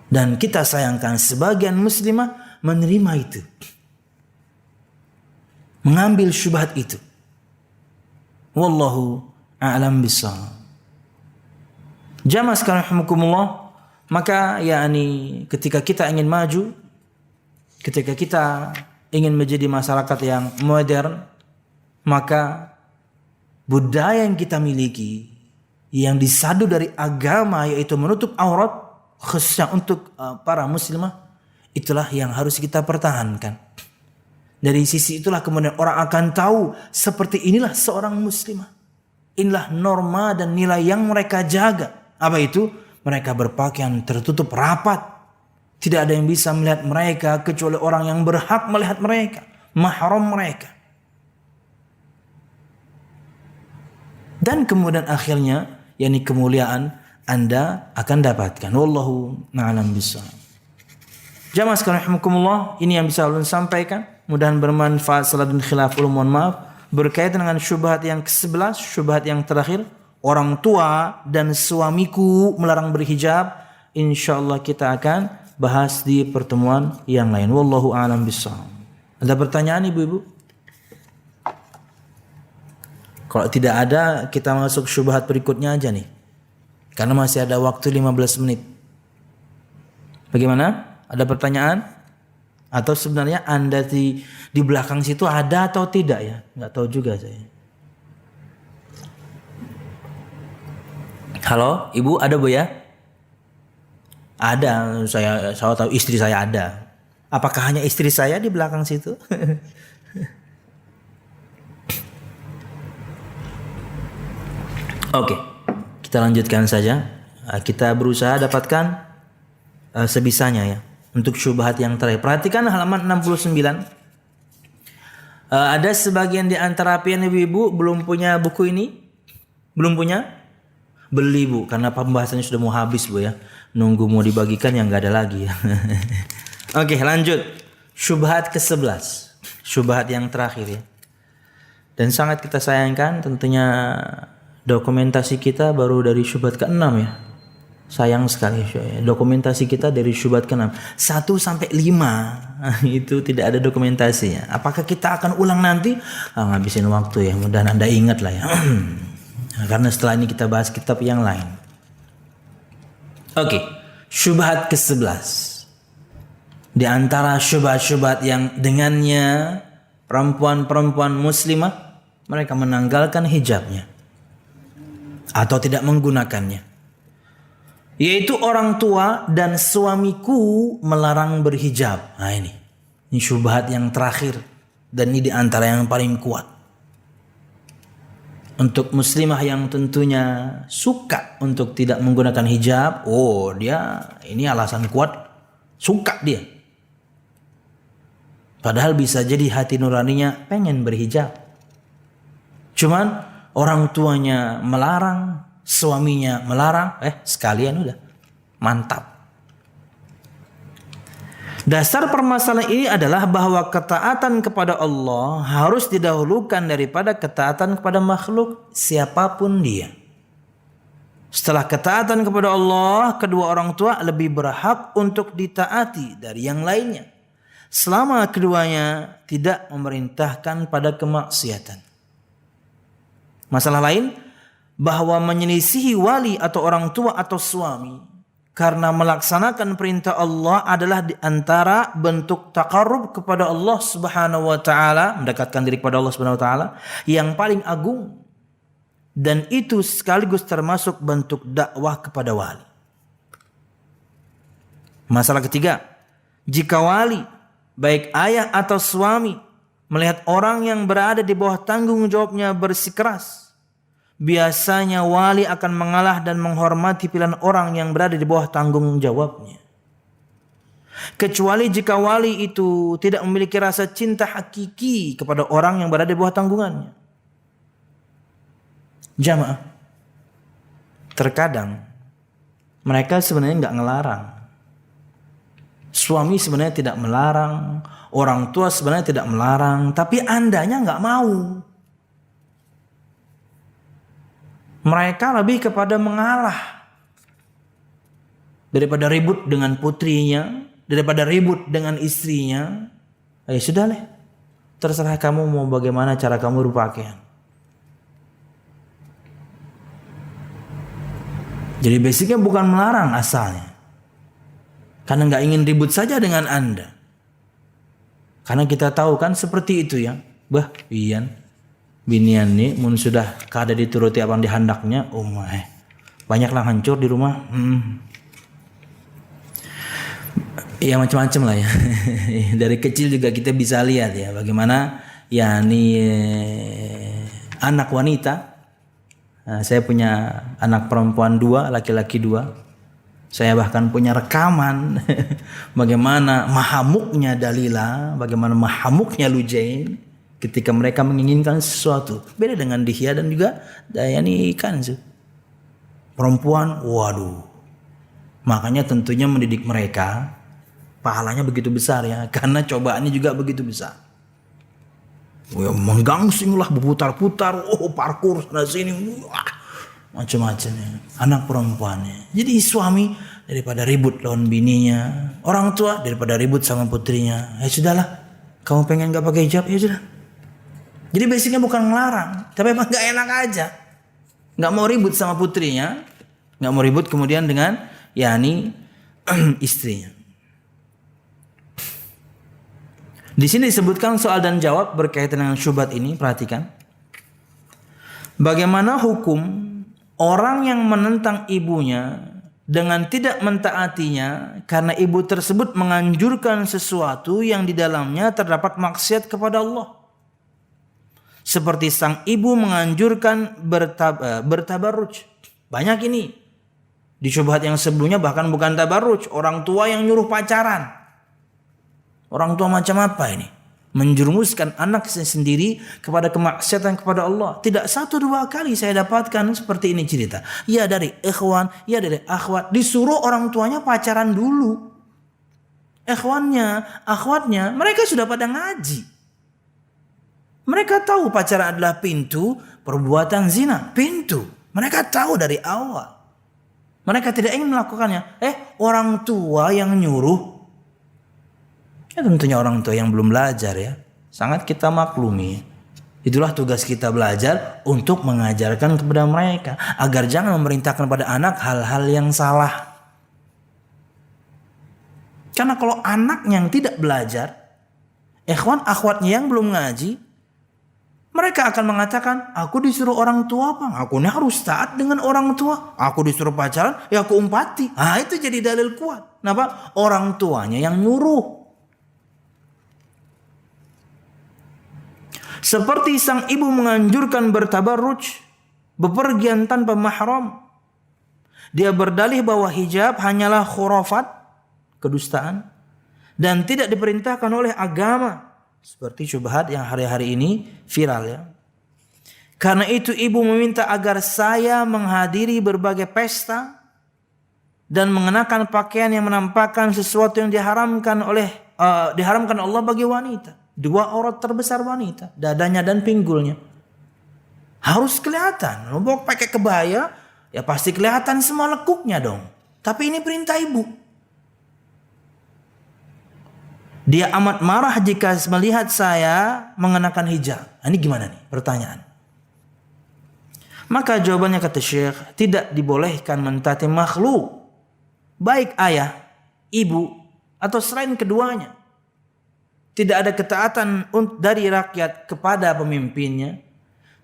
Dan kita sayangkan sebagian muslimah menerima itu, mengambil syubhat itu. Wallahu a'lam bishawab. Jamaah sekalian rahimakumullah, maka ketika kita ingin maju, ketika kita ingin menjadi masyarakat yang modern, maka budaya yang kita miliki yang disadu dari agama, yaitu menutup aurat khususnya untuk para muslimah, itulah yang harus kita pertahankan. Dari sisi itulah kemudian orang akan tahu seperti inilah seorang muslimah. Inilah norma dan nilai yang mereka jaga. Apa itu? Mereka berpakaian tertutup rapat. Tidak ada yang bisa melihat mereka kecuali orang yang berhak melihat mereka, mahram mereka. Dan kemudian akhirnya kemuliaan Anda akan dapatkan. Wallahu a'lam bishawab. Jamaah sekalian rahimakumullah, ini yang bisa ulun sampaikan. Mudah-mudahan bermanfaat. Saladun khilaf ulun, mohon maaf. Berkaitan dengan syubhat yang ke-11, syubhat yang terakhir, orang tua dan suamiku melarang berhijab. Insyaallah kita akan bahas di pertemuan yang lain. Wallahu a'lam bishawab. Ada pertanyaan ibu-ibu? Kalau tidak ada, kita masuk syubhat berikutnya aja nih. Karena masih ada waktu 15 menit. Bagaimana? Ada pertanyaan? Atau sebenarnya Anda di belakang situ ada atau tidak ya? Nggak tahu juga saya. Halo, Ibu ada Bu ya? Ada, saya tahu istri saya ada. Apakah hanya istri saya di belakang situ? Oke, kita lanjutkan saja. Kita berusaha dapatkan sebisanya ya untuk syubhat yang terakhir. Perhatikan halaman 69. Ada sebagian di antara pian ibu-ibu belum punya buku ini? Belum punya? Beli Bu, karena pembahasannya sudah mau habis Bu ya. Nunggu mau dibagikan yang nggak ada lagi ya. Oke, lanjut. Syubhat ke-11. Syubhat yang terakhir ya. Dan sangat kita sayangkan tentunya dokumentasi kita baru dari syubhat ke-6 ya. Sayang sekali dokumentasi kita dari syubhat ke-6. 1 sampai 5 itu tidak ada dokumentasinya. Apakah kita akan ulang nanti? Ngabisin waktu ya. Mudah-mudahan Anda ingat lah ya. Karena setelah ini kita bahas kitab yang lain. Oke, syubhat ke-11. Di antara syubhat-syubhat yang dengannya perempuan-perempuan muslimah mereka menanggalkan hijabnya atau tidak menggunakannya, yaitu orang tua dan suamiku melarang berhijab. Nah ini syubhat yang terakhir dan ini di antara yang paling kuat. Untuk muslimah yang tentunya suka untuk tidak menggunakan hijab, dia ini alasan kuat, suka dia. Padahal bisa jadi hati nuraninya pengen berhijab. Cuman orang tuanya melarang, suaminya melarang, sekalian udah mantap. Dasar permasalahan ini adalah bahwa ketaatan kepada Allah harus didahulukan daripada ketaatan kepada makhluk siapapun dia. Setelah ketaatan kepada Allah, kedua orang tua lebih berhak untuk ditaati dari yang lainnya, selama keduanya tidak memerintahkan pada kemaksiatan. Masalah lain, bahwa menyelisihi wali atau orang tua atau suami karena melaksanakan perintah Allah adalah di antara bentuk taqarrub kepada Allah Subhanahu wa taala, mendekatkan diri kepada Allah Subhanahu wa taala yang paling agung, dan itu sekaligus termasuk bentuk dakwah kepada wali. Masalah ketiga, jika wali baik ayah atau suami melihat orang yang berada di bawah tanggung jawabnya bersikeras, biasanya wali akan mengalah dan menghormati pilihan orang yang berada di bawah tanggung jawabnya. Kecuali jika wali itu tidak memiliki rasa cinta hakiki kepada orang yang berada di bawah tanggungannya. Jamaah, terkadang mereka sebenarnya nggak ngelarang. Suami sebenarnya tidak melarang, orang tua sebenarnya tidak melarang, tapi andanya nggak mau. Mereka lebih kepada mengalah daripada ribut dengan putrinya, daripada ribut dengan istrinya. Ya sudah deh, terserah kamu mau bagaimana cara kamu berpakaian. Jadi basicnya bukan melarang asalnya, karena nggak ingin ribut saja dengan Anda. Karena kita tahu kan seperti itu ya, bah pian binian nih mun sudah kada dituruti abang dihandaknya, banyaklah hancur di rumah. Ya macam-macam lah ya. Dari kecil juga kita bisa lihat ya bagaimana ya nih anak wanita. Nah, saya punya anak perempuan 2, laki-laki 2. Saya bahkan punya rekaman bagaimana mahamuknya Dalila, bagaimana mahamuknya Lujain ketika mereka menginginkan sesuatu. Beda dengan Dihya dan juga Dayani Kanzu. Perempuan, waduh. Makanya tentunya mendidik mereka pahalanya begitu besar ya, karena cobaannya juga begitu besar. Menggangsing lah, berputar-putar, parkur sana sini, macam-macam ya. Anak perempuannya. Jadi suami daripada ribut lawan bininya, orang tua daripada ribut sama putrinya. Ya sudahlah, kamu pengen gak pakai hijab, ya sudah. Jadi basicnya bukan ngelarang, tapi emang gak enak aja. Gak mau ribut sama putrinya, gak mau ribut kemudian dengan yakni istrinya. Di sini disebutkan soal dan jawab berkaitan dengan syubhat ini. Perhatikan, bagaimana hukum orang yang menentang ibunya dengan tidak mentaatinya karena ibu tersebut menganjurkan sesuatu yang di dalamnya terdapat maksiat kepada Allah. Seperti sang ibu menganjurkan bertabarruj. Banyak ini di syubhat yang sebelumnya, bahkan bukan tabarruj, orang tua yang nyuruh pacaran. Orang tua macam apa ini? Menjerumuskan anak saya sendiri kepada kemaksiatan kepada Allah. Tidak 1-2 kali saya dapatkan seperti ini cerita. Ya dari ikhwan, ya dari akhwat. Disuruh orang tuanya pacaran dulu. Ikhwannya, akhwatnya, mereka sudah pada ngaji. Mereka tahu pacaran adalah pintu perbuatan zina. Pintu. Mereka tahu dari awal. Mereka tidak ingin melakukannya. Orang tua yang nyuruh. Ya tentunya orang tua yang belum belajar ya. Sangat kita maklumi. Itulah tugas kita belajar untuk mengajarkan kepada mereka. Agar jangan memerintahkan pada anak hal-hal yang salah. Karena kalau anak yang tidak belajar, ikhwan akhwatnya yang belum ngaji, mereka akan mengatakan, aku disuruh orang tua bang, aku ini harus taat dengan orang tua. Aku disuruh pacaran, ya aku umpati. Itu jadi dalil kuat. Kenapa? Orang tuanya yang nyuruh. Seperti sang ibu menganjurkan bertabarruj, bepergian tanpa mahram. Dia berdalih bahwa hijab hanyalah khurafat, kedustaan, dan tidak diperintahkan oleh agama. Seperti syubhat yang hari-hari ini viral ya. Karena itu ibu meminta agar saya menghadiri berbagai pesta dan mengenakan pakaian yang menampakkan sesuatu yang diharamkan Allah bagi wanita. 2 aurat terbesar wanita, dadanya dan pinggulnya. Harus kelihatan. Mau pakai kebaya, ya pasti kelihatan semua lekuknya dong. Tapi ini perintah ibu. Dia amat marah jika melihat saya mengenakan hijab. Ini gimana nih? Pertanyaan. Maka jawabannya kata Syekh, tidak dibolehkan mentaati makhluk. Baik ayah, ibu, atau selain keduanya. Tidak ada ketaatan dari rakyat kepada pemimpinnya,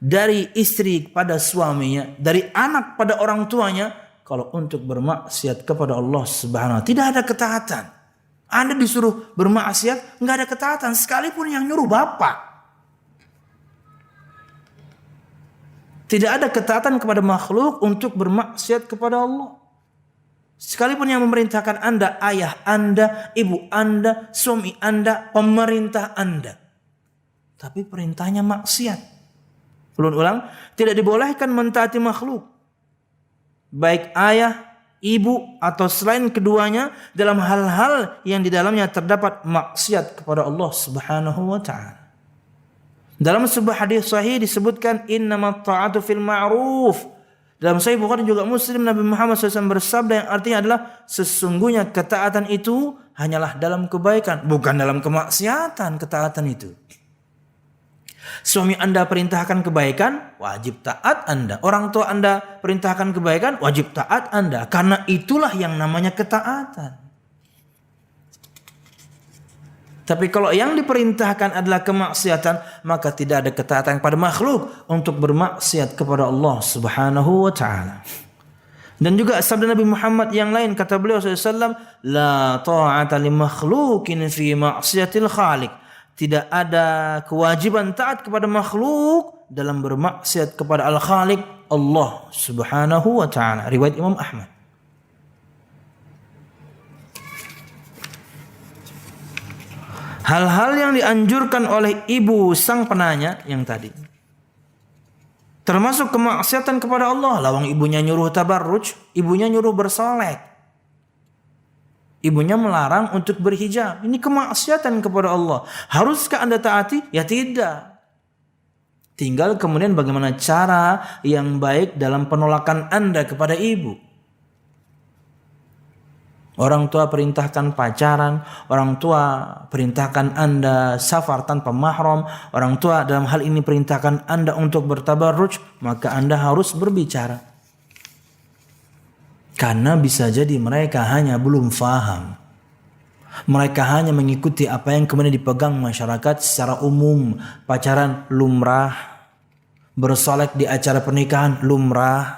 dari istri kepada suaminya, dari anak pada orang tuanya, kalau untuk bermaksiat kepada Allah Subhanahu wa taala. Tidak ada ketaatan. Anda disuruh bermaksiat, nggak ada ketaatan, sekalipun yang nyuruh bapak. Tidak ada ketaatan kepada makhluk untuk bermaksiat kepada Allah. Sekalipun yang memerintahkan Anda, ayah Anda, ibu Anda, suami Anda, pemerintah Anda. Tapi perintahnya maksiat. Ulang-ulang, tidak dibolehkan mentaati makhluk. Baik ayah, ibu, atau selain keduanya dalam hal-hal yang di dalamnya terdapat maksiat kepada Allah Subhanahu wa ta'ala. Dalam sebuah hadis sahih disebutkan innamat ta'atu fil ma'ruf. Dalam Sahih Bukhari juga Muslim, Nabi Muhammad SAW bersabda yang artinya adalah sesungguhnya ketaatan itu hanyalah dalam kebaikan, bukan dalam kemaksiatan ketaatan itu. Suami Anda perintahkan kebaikan, wajib taat Anda. Orang tua Anda perintahkan kebaikan, wajib taat Anda. Karena itulah yang namanya ketaatan. Tapi kalau yang diperintahkan adalah kemaksiatan, maka tidak ada ketaatan pada makhluk untuk bermaksiat kepada Allah Subhanahu wa ta'ala. Dan juga sabda Nabi Muhammad yang lain, kata beliau SAW, la ta'ata li makhlukin fi maksiatil khaliq. Tidak ada kewajiban taat kepada makhluk dalam bermaksiat kepada Al-Khaliq Allah Subhanahu wa ta'ala. Riwayat Imam Ahmad. Hal-hal yang dianjurkan oleh ibu sang penanya yang tadi, termasuk kemaksiatan kepada Allah. Lawang ibunya nyuruh tabarruj, ibunya nyuruh bersolek, ibunya melarang untuk berhijab. Ini kemaksiatan kepada Allah. Haruskah Anda taati? Ya tidak. Tinggal kemudian bagaimana cara yang baik dalam penolakan Anda kepada ibu. Orang tua perintahkan pacaran, orang tua perintahkan Anda safar tanpa mahram, orang tua dalam hal ini perintahkan Anda untuk bertabarruj, maka Anda harus berbicara. Karena bisa jadi mereka hanya belum faham. Mereka hanya mengikuti apa yang kemudian dipegang masyarakat secara umum. Pacaran lumrah, bersolek di acara pernikahan lumrah.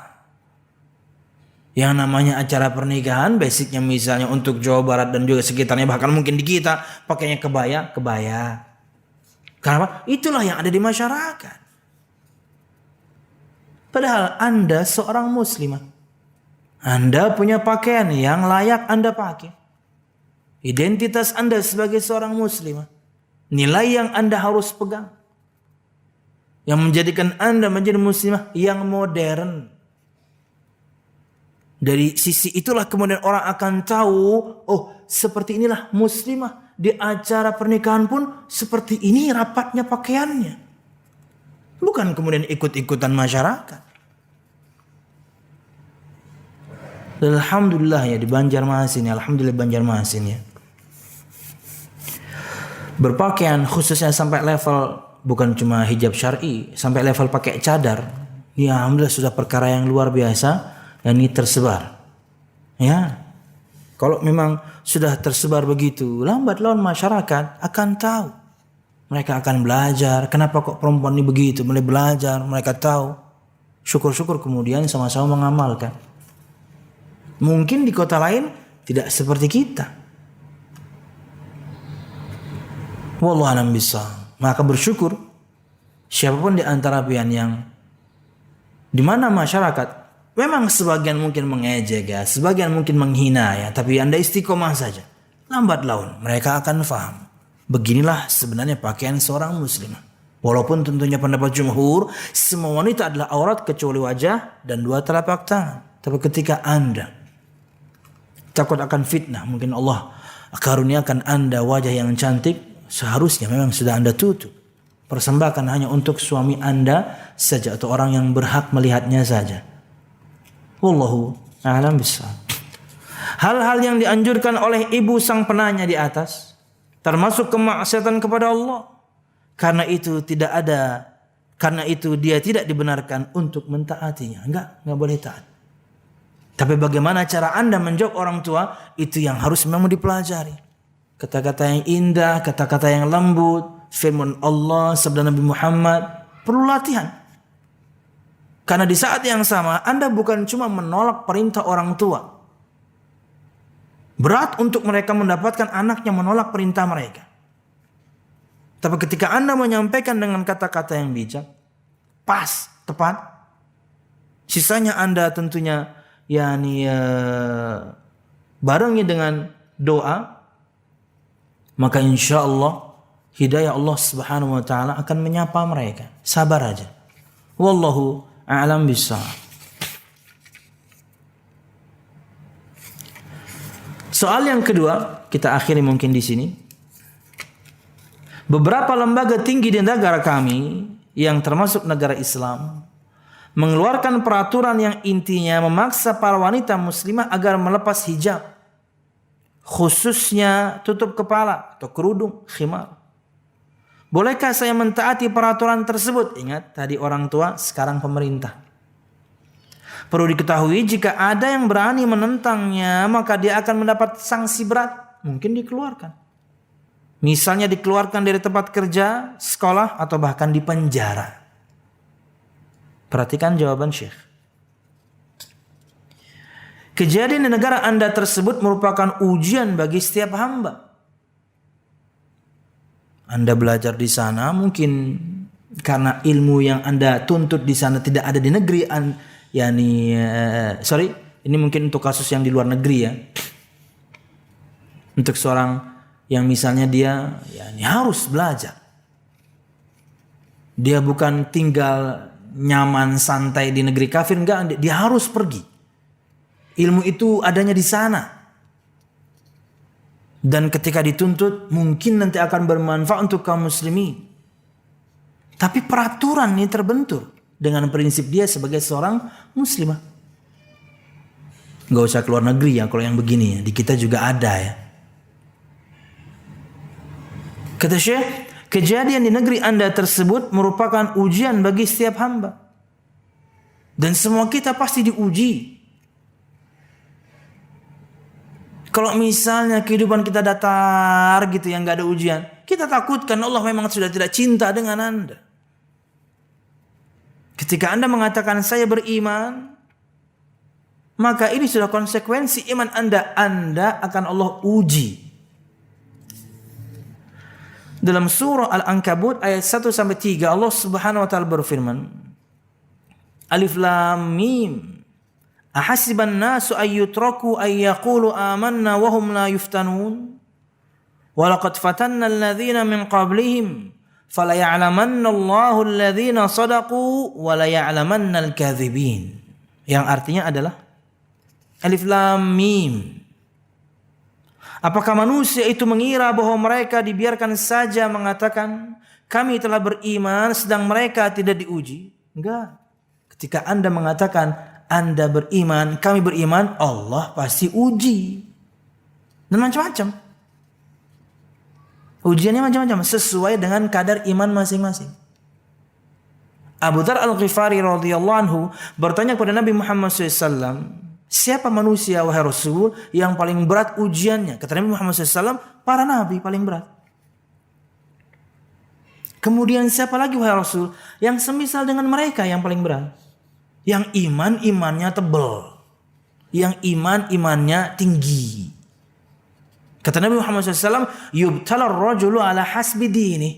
Yang namanya acara pernikahan basicnya misalnya untuk Jawa Barat dan juga sekitarnya, bahkan mungkin di kita pakainya kebaya. Kenapa? Itulah yang ada di masyarakat. Padahal Anda seorang muslimah. Anda punya pakaian yang layak Anda pakai. Identitas Anda sebagai seorang muslimah. Nilai yang Anda harus pegang. Yang menjadikan Anda menjadi muslimah yang modern. Dari sisi itulah kemudian orang akan tahu, oh seperti inilah muslimah. Di acara pernikahan pun seperti ini rapatnya pakaiannya. Bukan kemudian ikut-ikutan masyarakat. Alhamdulillah ya di Banjarmasin, alhamdulillah Banjarmasin ya. Berpakaian khususnya sampai level bukan cuma hijab syar'i, sampai level pakai cadar. Ya alhamdulillah sudah perkara yang luar biasa. Dan ini tersebar. Ya. Kalau memang sudah tersebar begitu, lambat laun masyarakat akan tahu. Mereka akan belajar. Kenapa kok perempuan ini begitu? Mulai belajar, mereka tahu. Syukur-syukur kemudian sama-sama mengamalkan. Mungkin di kota lain tidak seperti kita. Wallahu a'lam bishawab. Maka bersyukur siapapun di antara pian yang di mana masyarakat memang sebagian mungkin mengejek ya, sebagian mungkin menghina ya, tapi Anda istiqomah saja. Lambat laun mereka akan faham. Beginilah sebenarnya pakaian seorang muslimah. Walaupun tentunya pendapat jumhur, semua wanita adalah aurat kecuali wajah dan dua telapak tangan. Tapi ketika Anda takut akan fitnah, mungkin Allah karuniakan Anda wajah yang cantik, seharusnya memang sudah Anda tutup. Persembahkan hanya untuk suami Anda saja atau orang yang berhak melihatnya saja. Wallahu a'lam bishawab. Hal-hal yang dianjurkan oleh ibu sang penanya di atas termasuk kemaksiatan kepada Allah. Karena itu dia tidak dibenarkan untuk mentaatinya. Enggak boleh taat. Tapi bagaimana cara Anda menjawab orang tua, itu yang harus memang dipelajari. Kata-kata yang indah, kata-kata yang lembut, firman Allah, sabda Nabi Muhammad, perlu latihan. Karena di saat yang sama Anda bukan cuma menolak perintah orang tua. Berat untuk mereka mendapatkan anaknya menolak perintah mereka. Tapi ketika Anda menyampaikan dengan kata-kata yang bijak, pas, tepat, Sisanya Anda tentunya barengi dengan doa, maka insya Allah hidayah Allah Subhanahu wa taala akan menyapa mereka. Sabar aja. Wallahu a'lam bishawab. Soal yang kedua, kita akhiri mungkin di sini. Beberapa lembaga tinggi di negara kami yang termasuk negara Islam mengeluarkan peraturan yang intinya memaksa para wanita muslimah agar melepas hijab, khususnya tutup kepala atau kerudung, khimar. Bolehkah saya mentaati peraturan tersebut? Ingat, tadi orang tua, sekarang pemerintah. Perlu diketahui, jika ada yang berani menentangnya, maka dia akan mendapat sanksi berat. Mungkin dikeluarkan. Misalnya dikeluarkan dari tempat kerja, sekolah, atau bahkan dipenjara. Perhatikan jawaban Syekh. Kejadian di negara Anda tersebut merupakan ujian bagi setiap hamba. Anda belajar di sana mungkin karena ilmu yang Anda tuntut di sana tidak ada di negeri. Ini mungkin untuk kasus yang di luar negeri ya. Untuk seorang yang misalnya dia harus belajar. Dia bukan tinggal nyaman santai di negeri kafir, enggak, dia harus pergi. Ilmu itu adanya di sana. Dan ketika dituntut mungkin nanti akan bermanfaat untuk kaum muslimin. Tapi peraturan ini terbentur dengan prinsip dia sebagai seorang muslimah. Enggak usah keluar negeri ya kalau yang begini ya. Di kita juga ada ya. Kata Syekh, kejadian di negeri Anda tersebut merupakan ujian bagi setiap hamba. Dan semua kita pasti diuji. Kalau misalnya kehidupan kita datar gitu yang gak ada ujian, kita takutkan Allah memang sudah tidak cinta dengan Anda. Ketika Anda mengatakan saya beriman, maka ini sudah konsekuensi iman Anda. Anda akan Allah uji. Dalam surah Al-Ankabut ayat 1-3 Allah Subhanahu wa taala berfirman, Alif Lam Mim. Ahasiban nasu ayyutraku ayyaqulu amanna wa hum la yuftanun. Wa laqad fatanna alladhina min qablihim fala ya'lamanna Allahu alladhina sadaqu wa la ya'lamanna al-kadhibin. Yang artinya adalah Alif Lam Mim. Apakah manusia itu mengira bahwa mereka dibiarkan saja mengatakan kami telah beriman sedang mereka tidak diuji? Enggak. Ketika Anda mengatakan Anda beriman, kami beriman, Allah pasti uji. Dan macam-macam. Ujiannya macam-macam sesuai dengan kadar iman masing-masing. Abu Dzar Al-Ghifari radhiyallahu anhu bertanya kepada Nabi Muhammad SAW, siapa manusia wahai Rasul yang paling berat ujiannya? Kata Nabi Muhammad SAW, para nabi paling berat. Kemudian siapa lagi wahai Rasul yang semisal dengan mereka yang paling berat? Yang imannya tebal, yang imannya tinggi. Kata Nabi Muhammad SAW, yubtalar rajulu ala hasbi dini.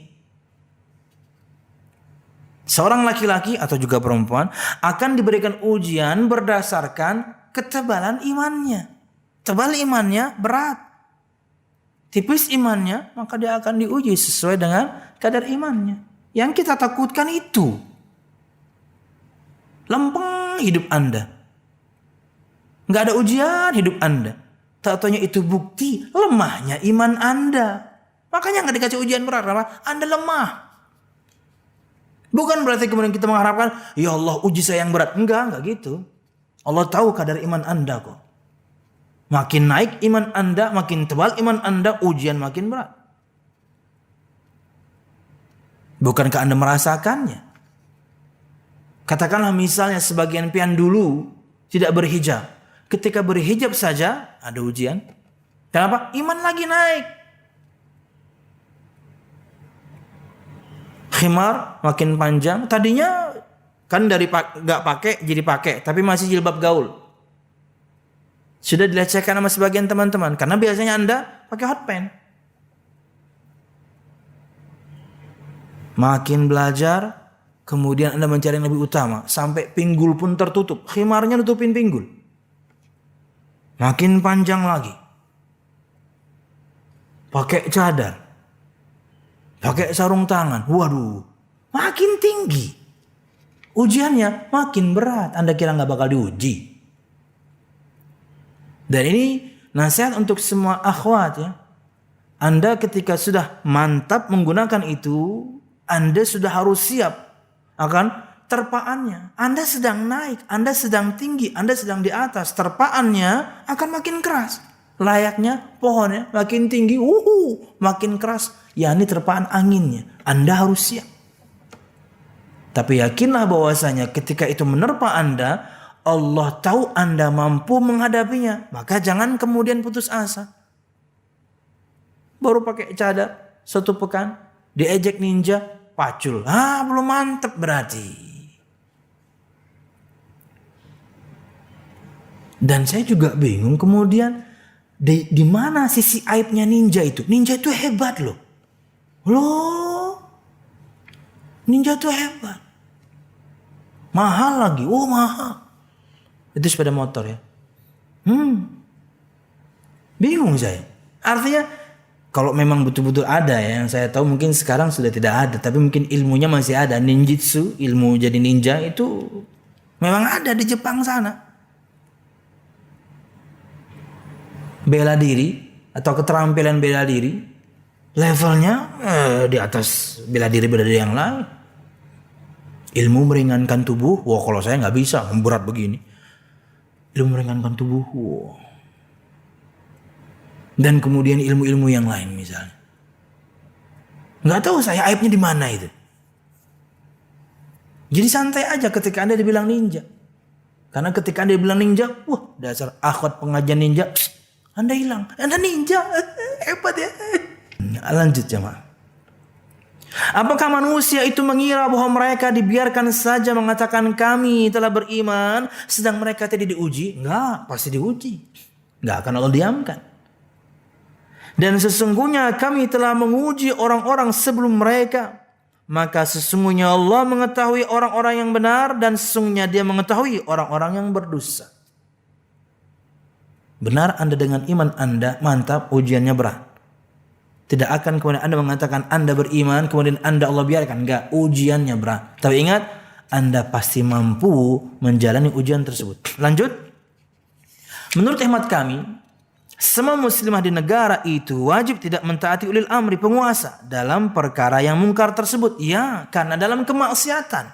Seorang laki-laki atau juga perempuan akan diberikan ujian berdasarkan ketebalan imannya. Tebal imannya berat. Tipis imannya, maka dia akan diuji sesuai dengan kadar imannya. Yang kita takutkan itu. Lempeng hidup Anda. Nggak ada ujian hidup Anda. Tak-taunya itu bukti lemahnya iman Anda. Makanya nggak dikasih ujian berat. Anda lemah. Bukan berarti kemudian kita mengharapkan, ya Allah uji saya yang berat. Enggak gitu. Allah tahu kadar iman Anda kok. Makin naik iman Anda, makin tebal iman Anda, ujian makin berat. Bukankah Anda merasakannya? Katakanlah misalnya sebagian pian dulu tidak berhijab. Ketika berhijab saja ada ujian. Kenapa? Iman lagi naik. Khimar makin panjang. Tadinya kan dari gak pakai jadi pakai, tapi masih jilbab gaul. Sudah dilecehkan sama sebagian teman-teman. Karena biasanya Anda pakai hot pants. Makin belajar, Kemudian Anda mencari yang lebih utama. Sampai pinggul pun tertutup. Khimarnya nutupin pinggul. Makin panjang lagi. Pakai cadar. Pakai sarung tangan. Waduh. Makin tinggi. Ujiannya makin berat. Anda kira nggak bakal diuji? Dan ini nasihat untuk semua akhwat ya. Anda ketika sudah mantap menggunakan itu, Anda sudah harus siap akan terpaannya. Anda sedang naik, Anda sedang tinggi, Anda sedang di atas. Terpaannya akan makin keras. Layaknya pohonnya makin tinggi, makin keras. Ya ini terpaan anginnya. Anda harus siap. Tapi yakinlah bahwasanya ketika itu menerpa Anda, Allah tahu Anda mampu menghadapinya. Maka jangan kemudian putus asa. Baru pakai cadar 1 pekan, diejek ninja, pacul. Belum mantep berarti. Dan saya juga bingung kemudian di mana sisi aibnya ninja itu? Ninja itu hebat loh. Ninja itu hebat. Mahal lagi. Mahal. Itu sepeda motor ya. Bingung saya. Artinya kalau memang betul-betul ada ya, yang saya tahu mungkin sekarang sudah tidak ada, tapi mungkin ilmunya masih ada. Ninjutsu, ilmu jadi ninja itu memang ada di Jepang sana. Bela diri atau keterampilan bela diri levelnya di atas bela diri yang lain. Ilmu meringankan tubuh, kalau saya nggak bisa, berat begini. Ilmu meringankan tubuh, Dan kemudian ilmu-ilmu yang lain misalnya. Nggak tahu saya aibnya di mana itu. Jadi santai aja ketika Anda dibilang ninja. Karena ketika Anda dibilang ninja, dasar akhwat pengajian ninja, Anda hilang. Anda ninja, hebat ya. Lanjut jemaah. Apakah manusia itu mengira bahwa mereka dibiarkan saja mengatakan kami telah beriman, sedang mereka tidak diuji? Enggak, pasti diuji. Enggak akan Allah diamkan. Dan sesungguhnya kami telah menguji orang-orang sebelum mereka. Maka sesungguhnya Allah mengetahui orang-orang yang benar dan sesungguhnya Dia mengetahui orang-orang yang berdosa. Benar Anda dengan iman Anda, mantap, ujiannya berat. Tidak akan kemudian Anda mengatakan Anda beriman, kemudian Allah biarkan. Enggak, ujiannya berat. Tapi ingat, Anda pasti mampu menjalani ujian tersebut. Lanjut. Menurut hemat kami, semua muslimah di negara itu wajib tidak mentaati ulil amri penguasa dalam perkara yang mungkar tersebut. Ya, karena dalam kemaksiatan.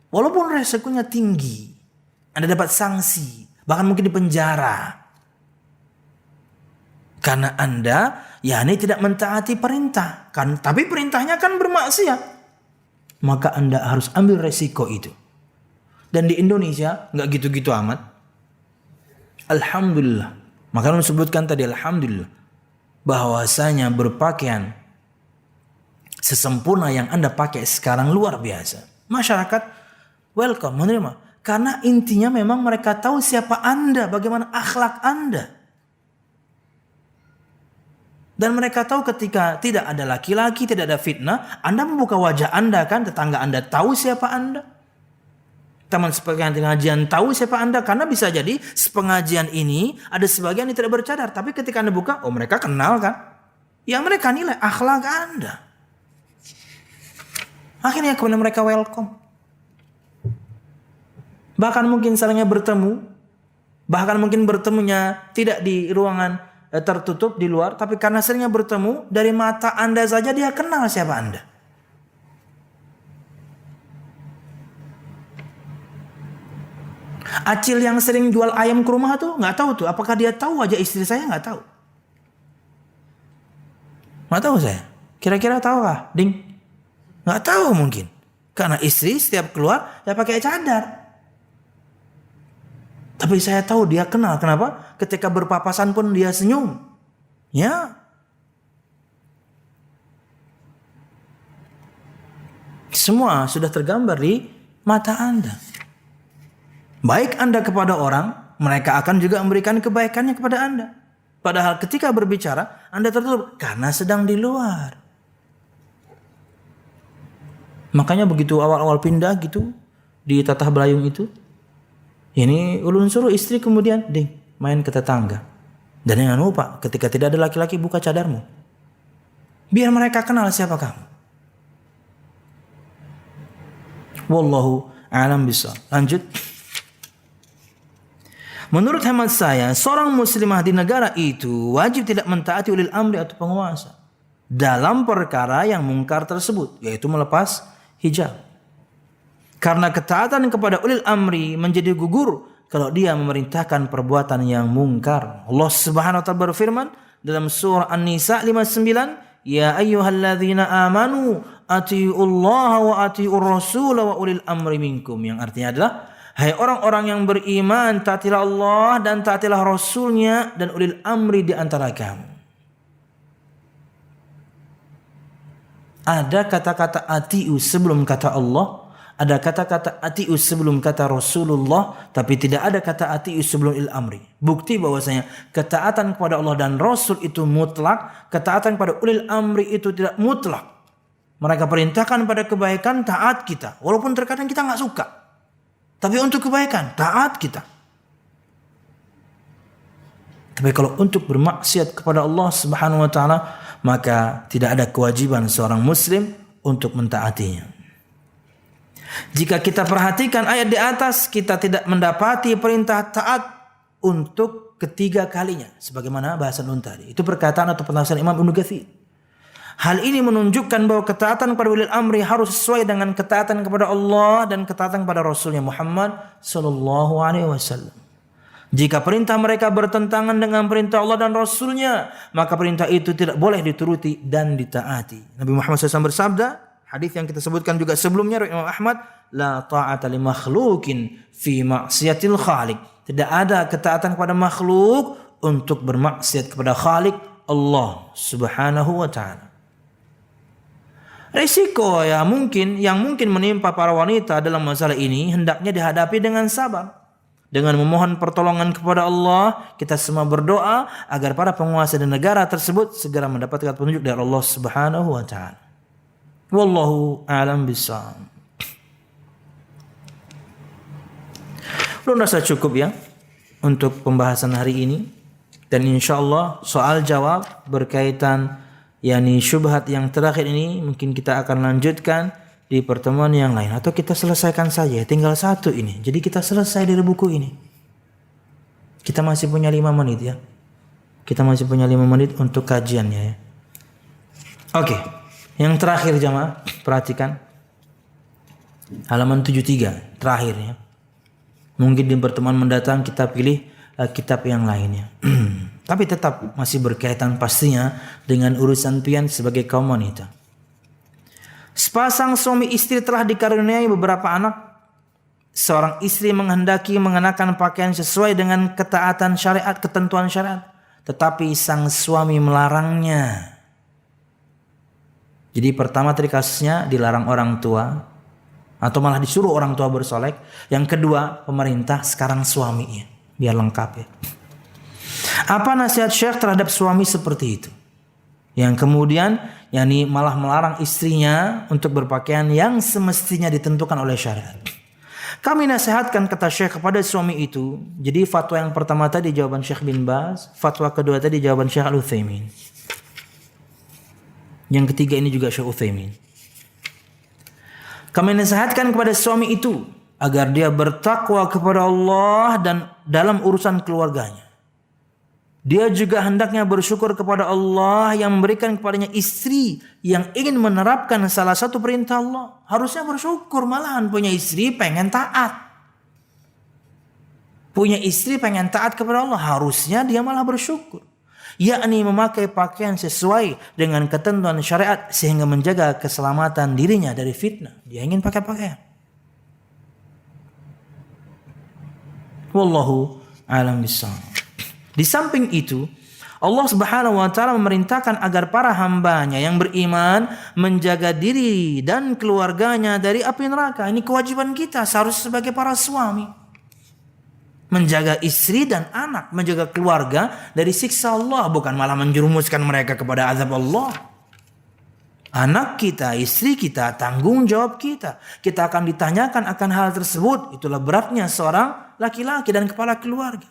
Walaupun resikonya tinggi, Anda dapat sanksi, bahkan mungkin dipenjara. Karena Anda tidak mentaati perintah. Tapi perintahnya kan bermaksiat. Maka Anda harus ambil resiko itu. Dan di Indonesia nggak gitu-gitu amat. Alhamdulillah. Maka disebutkan tadi alhamdulillah bahwasanya berpakaian sesempurna yang Anda pakai sekarang luar biasa. Masyarakat welcome, menerima. Karena intinya memang mereka tahu siapa Anda, bagaimana akhlak Anda. Dan mereka tahu ketika tidak ada laki-laki, tidak ada fitnah, Anda membuka wajah Anda kan, tetangga Anda tahu siapa Anda. Teman sepengajian tahu siapa Anda, karena bisa jadi sepengajian ini ada sebagian yang tidak bercadar, tapi ketika Anda buka, mereka kenal kan? Yang mereka nilai akhlak Anda. Akhirnya kemudian mereka welcome. Bahkan mungkin salahnya bertemu, bahkan mungkin bertemunya tidak di ruangan tertutup di luar, tapi karena seringnya bertemu, dari mata Anda saja dia kenal siapa Anda. Acil yang sering jual ayam ke rumah tuh nggak tahu tuh, apakah dia tahu wajah istri saya? Nggak tahu. Nggak tahu saya. Kira-kira tahu kah, Ding? Nggak tahu mungkin. Karena istri setiap keluar dia pakai cadar. Tapi saya tahu dia kenal. Kenapa? Ketika berpapasan pun dia senyum. Ya. Semua sudah tergambar di mata Anda. Baik Anda kepada orang, mereka akan juga memberikan kebaikannya kepada Anda. Padahal ketika berbicara, Anda tertutup karena sedang di luar. Makanya begitu awal-awal pindah gitu di Tatah Belayung itu, ini ulun suruh istri kemudian main ke tetangga. Dan jangan lupa ketika tidak ada laki-laki buka cadarmu. Biar mereka kenal siapa kamu. Wallahu a'lam bishawab. Lanjut. Menurut hemat saya, seorang muslimah di negara itu wajib tidak mentaati ulil amri atau penguasa dalam perkara yang mungkar tersebut, yaitu melepas hijab. Karena ketaatan kepada ulil amri menjadi gugur kalau dia memerintahkan perbuatan yang mungkar. Allah Subhanahu wa taala berfirman dalam surah An-Nisa 59, "Ya ayyuhalladzina amanu atiiullaha wa atiiur rasul wa ulil amri minkum." Yang artinya adalah, hai orang-orang yang beriman, taatilah Allah dan taatilah Rasulnya dan ulil amri di antara kamu. Ada kata-kata atiu sebelum kata Allah, ada kata-kata atiu sebelum kata Rasulullah, tapi tidak ada kata atiu sebelum ulil amri. Bukti bahwasanya ketaatan kepada Allah dan Rasul itu mutlak, ketaatan kepada ulil amri itu tidak mutlak. Mereka perintahkan pada kebaikan, taat kita, walaupun terkadang kita nggak suka. Tapi untuk kebaikan, taat kita. Tapi kalau untuk bermaksiat kepada Allah Subhanahu wa taala, maka tidak ada kewajiban seorang muslim untuk mentaatinya. Jika kita perhatikan ayat di atas, kita tidak mendapati perintah taat untuk ketiga kalinya sebagaimana bahasan tadi. Itu perkataan atau penafsiran Imam Ibnu Katsir. Hal ini menunjukkan bahwa ketaatan kepada ulil amri harus sesuai dengan ketaatan kepada Allah dan ketaatan kepada Rasulnya Muhammad sallallahu alaihi wasallam. Jika perintah mereka bertentangan dengan perintah Allah dan Rasulnya, maka perintah itu tidak boleh dituruti dan ditaati. Nabi Muhammad SAW bersabda, hadis yang kita sebutkan juga sebelumnya dari Imam Ahmad, la ta'ata li makhlukin fi ma'siyatil khaliq. Tidak ada ketaatan kepada makhluk untuk bermaksiat kepada Khaliq Allah Subhanahu wa taala. Risiko yang mungkin menimpa para wanita dalam masalah ini hendaknya dihadapi dengan sabar. Dengan memohon pertolongan kepada Allah, kita semua berdoa agar para penguasa di negara tersebut segera mendapatkan petunjuk dari Allah Subhanahu wa taala. Wallahu a'lam bishawab. Belum rasa cukup ya untuk pembahasan hari ini, dan insyaallah soal jawab berkaitan syubhat yang terakhir ini mungkin kita akan lanjutkan di pertemuan yang lain, atau kita selesaikan saja, tinggal satu ini. Jadi kita selesai dari buku ini. Kita masih punya 5 menit ya. Kita masih punya 5 menit untuk kajiannya ya. Oke. Yang terakhir jamaah, perhatikan. Halaman 73 terakhirnya. Mungkin di pertemuan mendatang kita pilih kitab yang lainnya. Tapi tetap masih berkaitan pastinya dengan urusan pian sebagai kaum wanita. Sepasang suami istri telah dikaruniai beberapa anak. Seorang istri menghendaki mengenakan pakaian sesuai dengan ketaatan syariat, ketentuan syariat, tetapi sang suami melarangnya. Jadi pertama tadi kasusnya dilarang orang tua, atau malah disuruh orang tua bersolek. Yang kedua pemerintah, sekarang suaminya. Biar lengkap ya. Apa nasihat Syekh terhadap suami seperti itu? Yang kemudian malah melarang istrinya untuk berpakaian yang semestinya ditentukan oleh syariat. Kami nasihatkan, kata Syekh, kepada suami itu. Jadi fatwa yang pertama tadi jawaban Syekh bin Baz, fatwa kedua tadi jawaban Syekh Al-Utsaimin. Yang ketiga ini juga Syekh Utsaimin. Kami nasihatkan kepada suami itu agar dia bertakwa kepada Allah dan dalam urusan keluarganya. Dia juga hendaknya bersyukur kepada Allah yang memberikan kepadanya istri yang ingin menerapkan salah satu perintah Allah. Harusnya bersyukur, malahan punya istri pengen taat. Punya istri pengen taat kepada Allah, harusnya dia malah bersyukur. Yakni memakai pakaian sesuai dengan ketentuan syariat sehingga menjaga keselamatan dirinya dari fitnah. Dia ingin pakai pakaian. Wallahu a'lam bishawab. Di samping itu, Allah Subhanahu wa taala memerintahkan agar para hambanya yang beriman menjaga diri dan keluarganya dari api neraka. Ini kewajiban kita seharusnya sebagai para suami. Menjaga istri dan anak, menjaga keluarga dari siksa Allah, bukan malah menjerumuskan mereka kepada azab Allah. anak kita, istri kita, tanggung jawab kita. Kita akan ditanyakan akan hal tersebut. Itulah beratnya seorang laki-laki dan kepala keluarga.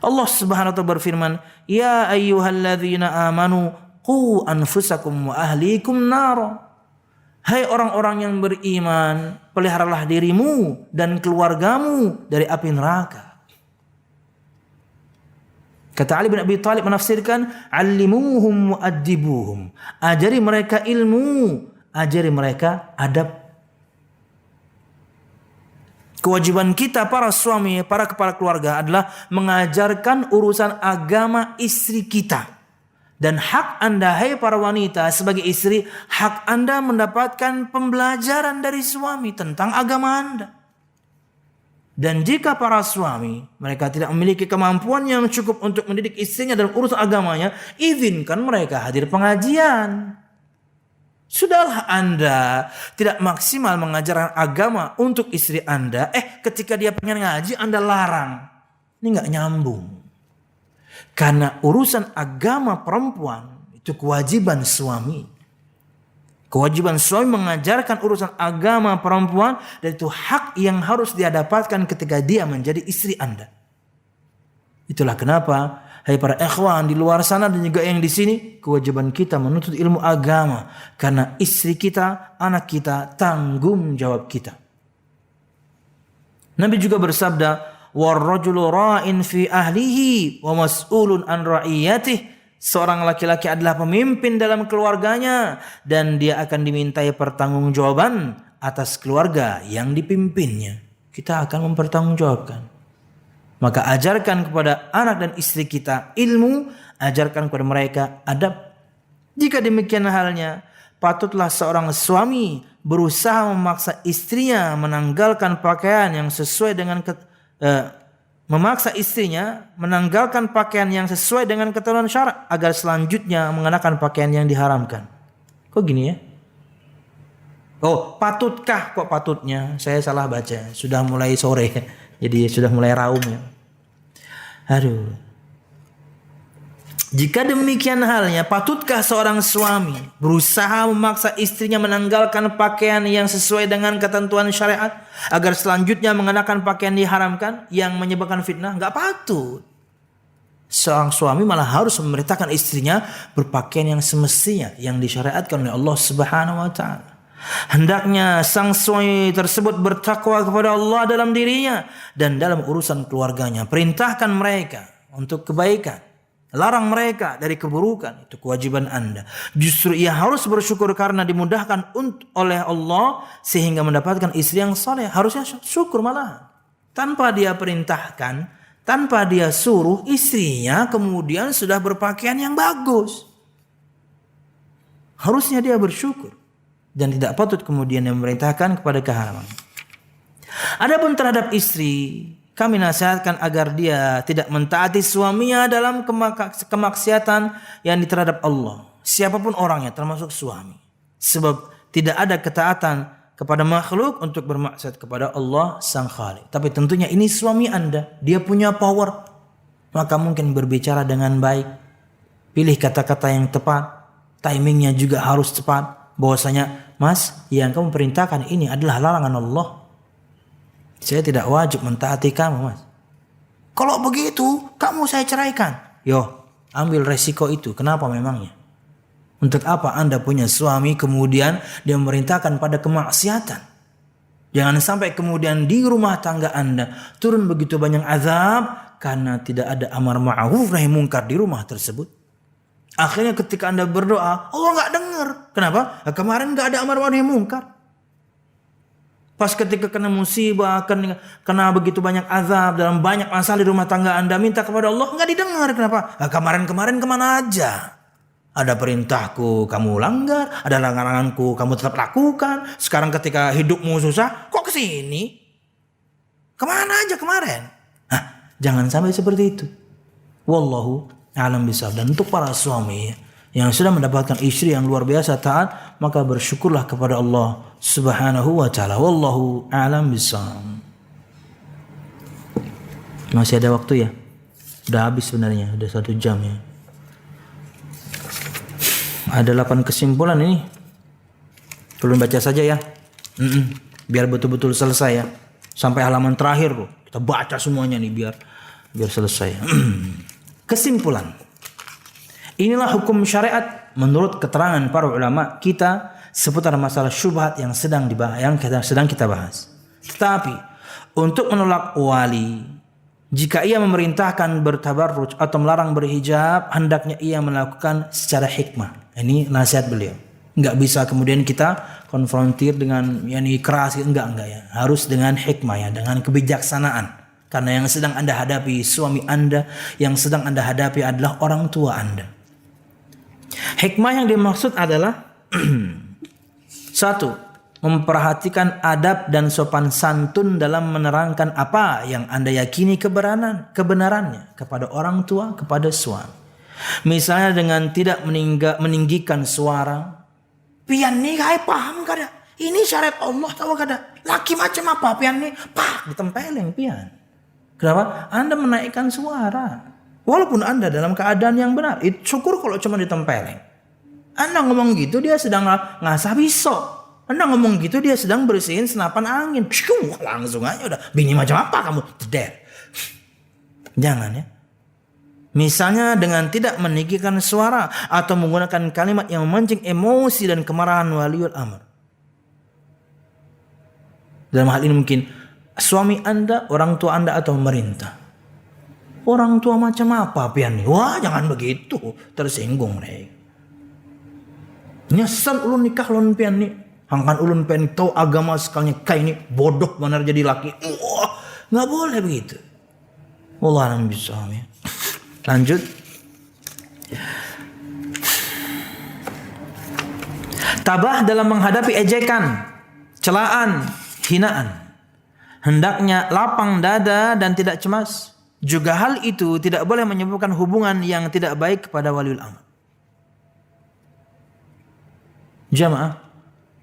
Allah Subhanahu wa taala berfirman, "Ya ayyuhalladzina amanu qu anfusakum wa ahlikum nar." Hai orang-orang yang beriman, peliharalah dirimu dan keluargamu dari api neraka. Kata Ali bin Abi Thalib menafsirkan, "Allimuhum mu'addibuhum." Ajari mereka ilmu, ajari mereka adab. Kewajiban kita para suami, para kepala keluarga adalah mengajarkan urusan agama istri kita. Dan hak Anda, hai para wanita sebagai istri, hak Anda mendapatkan pembelajaran dari suami tentang agama Anda. Dan jika para suami, mereka tidak memiliki kemampuan yang cukup untuk mendidik istrinya dalam urusan agamanya, izinkan mereka hadir pengajian. Sudahlah Anda tidak maksimal mengajarkan agama untuk istri Anda, ketika dia pengen ngaji Anda larang. Ini nggak nyambung. Karena urusan agama perempuan itu kewajiban suami. Kewajiban suami mengajarkan urusan agama perempuan, dan itu hak yang harus dia dapatkan ketika dia menjadi istri Anda. Itulah kenapa, hai para ikhwan di luar sana dan juga yang di sini, kewajiban kita menuntut ilmu agama. Karena istri kita, anak kita, tanggung jawab kita. Nabi juga bersabda, "Warrajulu ra'in fi ahlihi wa mas'ulun an ra'iyatihi." Seorang laki-laki adalah pemimpin dalam keluarganya dan dia akan dimintai pertanggungjawaban atas keluarga yang dipimpinnya. Kita akan mempertanggungjawabkan. Maka ajarkan kepada anak dan istri kita ilmu, ajarkan kepada mereka adab. Jika demikian halnya, patutlah seorang suami berusaha memaksa istrinya menanggalkan pakaian yang sesuai dengan memaksa istrinya menanggalkan pakaian yang sesuai dengan ketentuan syarak agar selanjutnya mengenakan pakaian yang diharamkan. Kok gini ya? Oh, patutkah? Kok patutnya? Saya salah baca. Sudah mulai sore. Jadi sudah mulai raum ya. Aduh. Jika demikian halnya, patutkah seorang suami berusaha memaksa istrinya menanggalkan pakaian yang sesuai dengan ketentuan syariat agar selanjutnya mengenakan pakaian diharamkan yang menyebabkan fitnah? Enggak patut. Seorang suami malah harus memerintahkan istrinya berpakaian yang semestinya yang disyariatkan oleh Allah Subhanahu wa taala. Hendaknya sang suami tersebut bertakwa kepada Allah dalam dirinya dan dalam urusan keluarganya. Perintahkan mereka untuk kebaikan, larang mereka dari keburukan. Itu kewajiban Anda. Justru ia harus bersyukur karena dimudahkan oleh Allah sehingga mendapatkan istri yang saleh. Harusnya syukur malah. Tanpa dia perintahkan, tanpa dia suruh, istrinya kemudian sudah berpakaian yang bagus. Harusnya dia bersyukur dan tidak patut kemudian dia memerintahkan kepada keharaman. Adapun terhadap istri, kami nasihatkan agar dia tidak mentaati suaminya dalam kemaksiatan yang terhadap Allah. Siapapun orangnya termasuk suami. Sebab tidak ada ketaatan kepada makhluk untuk bermaksiat kepada Allah Sang Khalik. Tapi tentunya ini suami Anda. Dia punya power. Maka mungkin berbicara dengan baik. Pilih kata-kata yang tepat. Timingnya juga harus tepat. Bahwasanya, Mas, yang kamu perintahkan ini adalah larangan Allah. Saya tidak wajib mentaati kamu, Mas. Kalau begitu, kamu saya ceraikan. Yo, ambil resiko itu. Kenapa memangnya? Untuk apa Anda punya suami kemudian dia memerintahkan pada kemaksiatan? Jangan sampai kemudian di rumah tangga Anda turun begitu banyak azab karena tidak ada amar ma'ruf nahi munkar di rumah tersebut. Akhirnya ketika Anda berdoa, Allah nggak dengar. Kenapa? Kemarin nggak ada amar ma'ruf nahi munkar. Pas ketika kena musibah, kena begitu banyak azab dalam banyak masalah di rumah tangga Anda, minta kepada Allah, nggak didengar. Kenapa? Kemarin kemana aja? Ada perintahku kamu langgar, ada laranganku kamu tetap lakukan. Sekarang ketika hidupmu susah, kok kesini? Kemana aja kemarin? Jangan sampai seperti itu. Wallahu a'lam bishawab. Dan untuk para suami yang sudah mendapatkan istri yang luar biasa taat, maka bersyukurlah kepada Allah Subhanahu wa ta'ala. Wallahu a'lam bishawab. Masih ada waktu ya? Udah habis sebenarnya, udah 1 jam ya. Ada 8 kesimpulan ini. Perlu baca saja ya. Biar betul-betul selesai ya. Sampai halaman terakhir loh. Kita baca semuanya nih biar selesai. Kesimpulan. Inilah hukum syariat menurut keterangan para ulama kita seputar masalah syubhat yang sedang kita bahas. Tetapi untuk menolak wali, jika ia memerintahkan bertabarruj atau melarang berhijab, hendaknya ia melakukan secara hikmah. Ini nasihat beliau. Enggak bisa kemudian kita konfrontir dengan keras, enggak ya. Harus dengan hikmah ya, dengan kebijaksanaan. Karena yang sedang Anda hadapi suami Anda, yang sedang Anda hadapi adalah orang tua Anda. Hikmah yang dimaksud adalah 1. Memperhatikan adab dan sopan santun dalam menerangkan apa yang Anda yakini kebenarannya kepada orang tua, kepada suami. Misalnya dengan tidak meninggikan suara. Pian nih kai paham kada? Ini syariat Allah tahu kada? Laki macam apa pian nih? Pak ditempeleng pian. Kenapa? Anda menaikkan suara. Walaupun Anda dalam keadaan yang benar. Syukur kalau cuma ditempeleng. Anda ngomong gitu dia sedang ngasah pisau. Anda ngomong gitu dia sedang bersihin senapan angin. Langsung aja udah. Bini macam apa kamu? Teder. Jangan ya. Misalnya dengan tidak meninggikan suara atau menggunakan kalimat yang memancing emosi dan kemarahan waliul amr. Dalam hal ini mungkin suami Anda, orang tua Anda atau pemerintah. Orang tua macam apa pian nih? Wah jangan begitu. Tersinggung mereka. Nyesal ulun nikah lon pian nih. Hangkan ulun pian tahu agama sekalinya kayak ini bodoh benar jadi laki. Wah nggak boleh begitu. Wallah bisa ya. Lanjut. Tabah dalam menghadapi ejekan, celaan, hinaan. Hendaknya lapang dada dan tidak cemas. Juga hal itu tidak boleh menyebabkan hubungan yang tidak baik kepada waliul amr. Jamaah,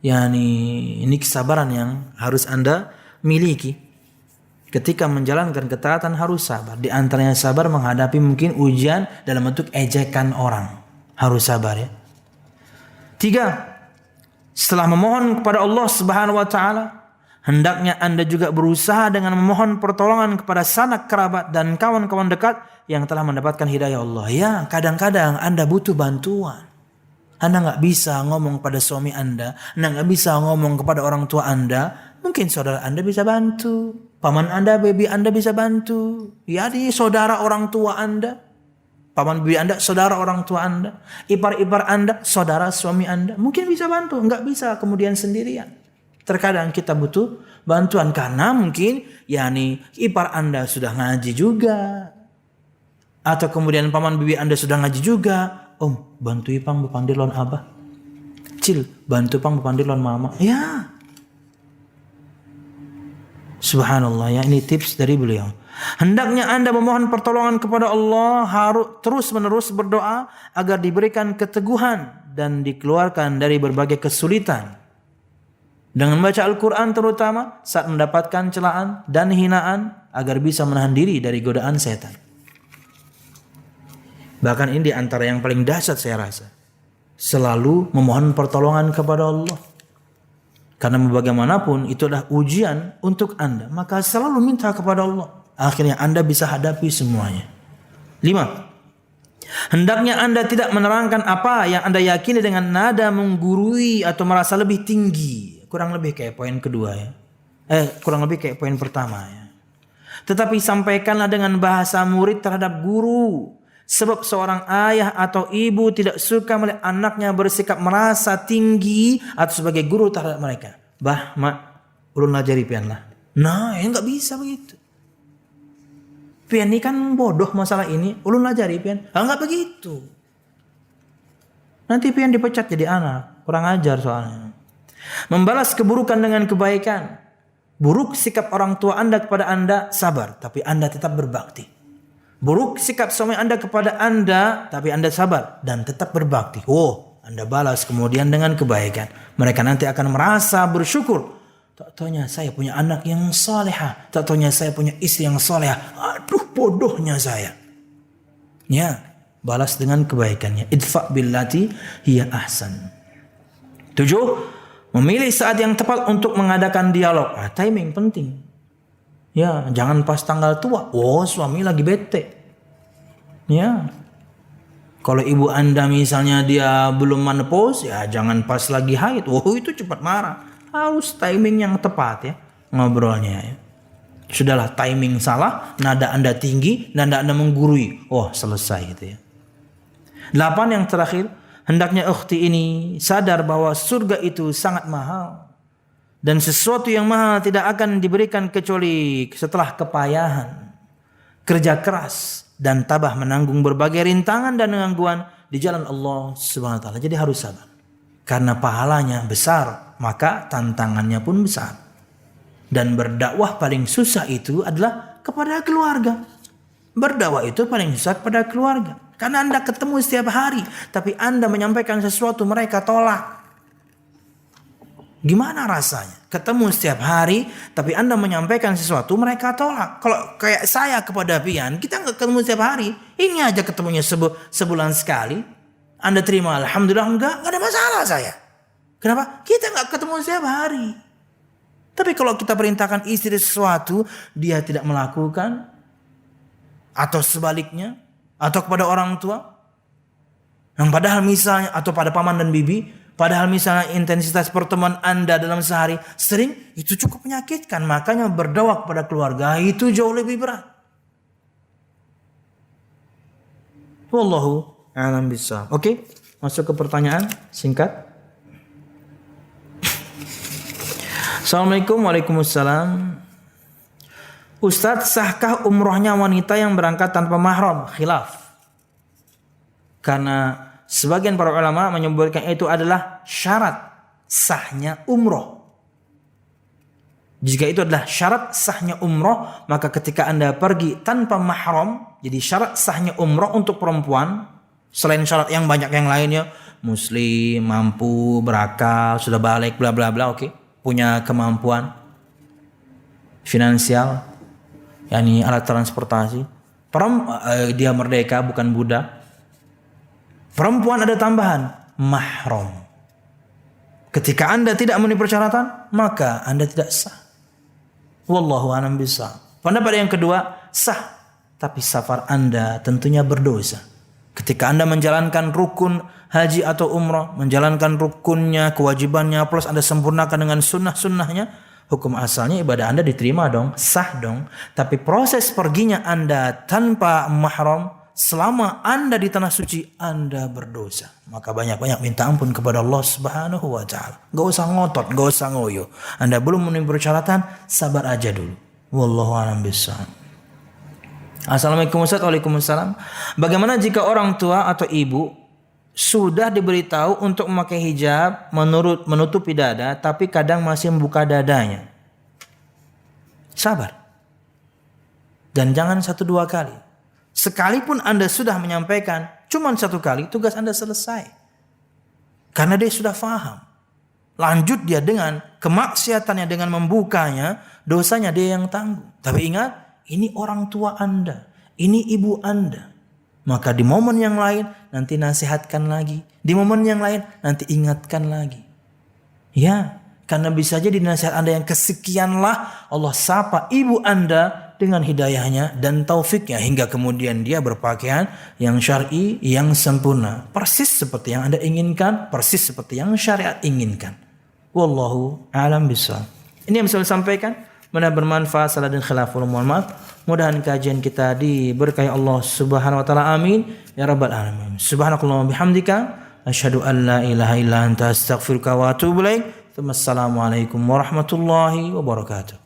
ini kesabaran yang harus Anda miliki. Ketika menjalankan ketaatan harus sabar. Di antaranya sabar menghadapi mungkin ujian dalam bentuk ejekan orang. Harus sabar ya. 3. Setelah memohon kepada Allah Subhanahu wa taala, hendaknya Anda juga berusaha dengan memohon pertolongan kepada sanak kerabat dan kawan-kawan dekat yang telah mendapatkan hidayah Allah. Ya, kadang-kadang Anda butuh bantuan. Anda nggak bisa ngomong pada suami Anda nggak bisa ngomong kepada orang tua Anda. Mungkin saudara Anda bisa bantu. Paman Anda, baby Anda bisa bantu. Ya, di saudara orang tua Anda. Paman bibi Anda, saudara orang tua Anda. Ipar-ipar Anda, saudara suami Anda. Mungkin bisa bantu. Nggak bisa kemudian sendirian. Terkadang kita butuh bantuan. Karena mungkin ipar Anda sudah ngaji juga. Atau kemudian paman bibi Anda sudah ngaji juga. Om, bantu ipang bepandir lon abah. Cil, bantu pang bepandir lon mama. Ya. Subhanallah ya, ini tips dari beliau. Hendaknya Anda memohon pertolongan kepada Allah, harus terus-menerus berdoa agar diberikan keteguhan dan dikeluarkan dari berbagai kesulitan. Dengan membaca Al-Quran terutama saat mendapatkan celaan dan hinaan agar bisa menahan diri dari godaan setan. Bahkan ini di antara yang paling dahsyat saya rasa. Selalu memohon pertolongan kepada Allah. Karena bagaimanapun itu adalah ujian untuk Anda. Maka selalu minta kepada Allah. Akhirnya Anda bisa hadapi semuanya. 5. Hendaknya Anda tidak menerangkan apa yang Anda yakini dengan nada menggurui atau merasa lebih tinggi. Kurang lebih kayak poin kedua ya. Kurang lebih kayak poin pertama ya. Tetapi sampaikanlah dengan bahasa murid terhadap guru. Sebab seorang ayah atau ibu tidak suka melihat anaknya bersikap merasa tinggi atau sebagai guru terhadap mereka. Bah, mak, ulun ngajari pian lah. Nah, nggak bisa begitu. Pian ini kan bodoh masalah ini. Ulun ngajari pian. Nggak begitu. Nanti pian dipecat jadi anak. Kurang ajar soalnya. Membalas keburukan dengan kebaikan. Buruk sikap orang tua Anda kepada Anda, sabar. Tapi Anda tetap berbakti. Buruk sikap suami Anda kepada Anda, tapi Anda sabar dan tetap berbakti. Anda balas kemudian dengan kebaikan. Mereka nanti akan merasa bersyukur. Tak taunya saya punya anak yang salehah. Tak taunya saya punya istri yang salehah. Aduh bodohnya saya. Ya. balas dengan kebaikannya. Idfa billati hiya ahsan. 7. Memilih saat yang tepat untuk mengadakan dialog. Timing penting. Ya, jangan pas tanggal tua. Oh, suami lagi bete. Ya. Kalau ibu Anda misalnya dia belum menopause, ya jangan pas lagi haid. Oh, itu cepat marah. Harus timing yang tepat ya ngobrolnya ya. Sudahlah, timing salah, nada Anda tinggi, nada Anda menggurui. Oh, selesai gitu ya. 8 yang terakhir, hendaknya ukhti ini sadar bahwa surga itu sangat mahal. Dan sesuatu yang mahal tidak akan diberikan kecuali setelah kepayahan, kerja keras, dan tabah menanggung berbagai rintangan dan gangguan di jalan Allah Subhanahu wa taala. Jadi harus sabar. Karena pahalanya besar, maka tantangannya pun besar. Dan berdakwah paling susah itu adalah kepada keluarga. Berdakwah itu paling susah kepada keluarga. Karena Anda ketemu setiap hari, tapi Anda menyampaikan sesuatu mereka tolak. Gimana rasanya? Ketemu setiap hari, tapi Anda menyampaikan sesuatu mereka tolak. Kalau kayak saya kepada Pian, kita nggak ketemu setiap hari. Ini aja ketemunya sebulan sekali. Anda terima, alhamdulillah, enggak ada masalah saya. Kenapa? Kita nggak ketemu setiap hari. Tapi kalau kita perintahkan istri sesuatu, dia tidak melakukan, atau sebaliknya, atau kepada orang tua, yang padahal misalnya, atau pada paman dan bibi, padahal misalnya intensitas pertemuan Anda dalam sehari sering, itu cukup menyakitkan. Makanya berdakwah kepada keluarga itu jauh lebih berat. Wallahu a'lam bishawab. Oke, masuk ke pertanyaan singkat. Assalamualaikum. Waalaikumsalam. Ustadz, sahkah umrohnya wanita yang berangkat tanpa mahram? Khilaf. Karena sebagian para ulama menyebutkan itu adalah syarat sahnya umroh. Jika itu adalah syarat sahnya umroh, maka ketika Anda pergi tanpa mahram, jadi syarat sahnya umroh untuk perempuan, selain syarat yang banyak yang lainnya, muslim, mampu, berakal, sudah balik, bla bla bla, oke. Punya kemampuan finansial, yakni alat transportasi. Dia merdeka, bukan budak. Perempuan ada tambahan, mahram. Ketika Anda tidak memenuhi persyaratan, maka Anda tidak sah. Wallahu a'lam bishawab. Pendapat yang kedua, sah, tapi safar Anda tentunya berdosa. Ketika Anda menjalankan rukun haji atau umrah, menjalankan rukunnya, kewajibannya, plus Anda sempurnakan dengan sunnah-sunnahnya, hukum asalnya ibadah Anda diterima dong, sah dong. Tapi proses perginya Anda tanpa mahram, selama Anda di tanah suci, Anda berdosa. Maka banyak-banyak minta ampun kepada Allah Subhanahu wa taala. Gak usah ngotot, gak usah ngoyo. Anda belum memenuhi persyaratan, sabar aja dulu. Wallahu a'lam bishawab. Assalamualaikum Ustaz. Waalaikumsalam. Bagaimana jika orang tua atau ibu sudah diberitahu untuk memakai hijab menutupi dada, tapi kadang masih membuka dadanya? Sabar. Dan jangan 1-2 kali. Sekalipun Anda sudah menyampaikan cuma 1 kali, tugas Anda selesai. Karena dia sudah faham. Lanjut dia dengan kemaksiatannya, dengan membukanya, dosanya dia yang tanggung. Tapi ingat, ini orang tua Anda, ini ibu Anda. Maka di momen yang lain nanti nasihatkan lagi. Di momen yang lain nanti ingatkan lagi. Ya, karena bisa jadi nasihat Anda yang kesekianlah Allah sapa ibu Anda dengan hidayahnya dan taufiknya, hingga kemudian dia berpakaian yang syar'i, yang sempurna. Persis seperti yang Anda inginkan, persis seperti yang syariat inginkan. Wallahu a'lam bishawab. Ini yang bisa saya sampaikan. Mudah bermanfaat. Salah dan khilaful, mohon maaf. Mudahan kajian kita diberkahi Allah Subhanahu wa taala. Amin ya rabbal alamin. Subhanakallahumma bihamdika asyhadu an la ilaha illa anta astaghfiruka wa atubu ilaik. Assalamualaikum warahmatullahi wabarakatuh.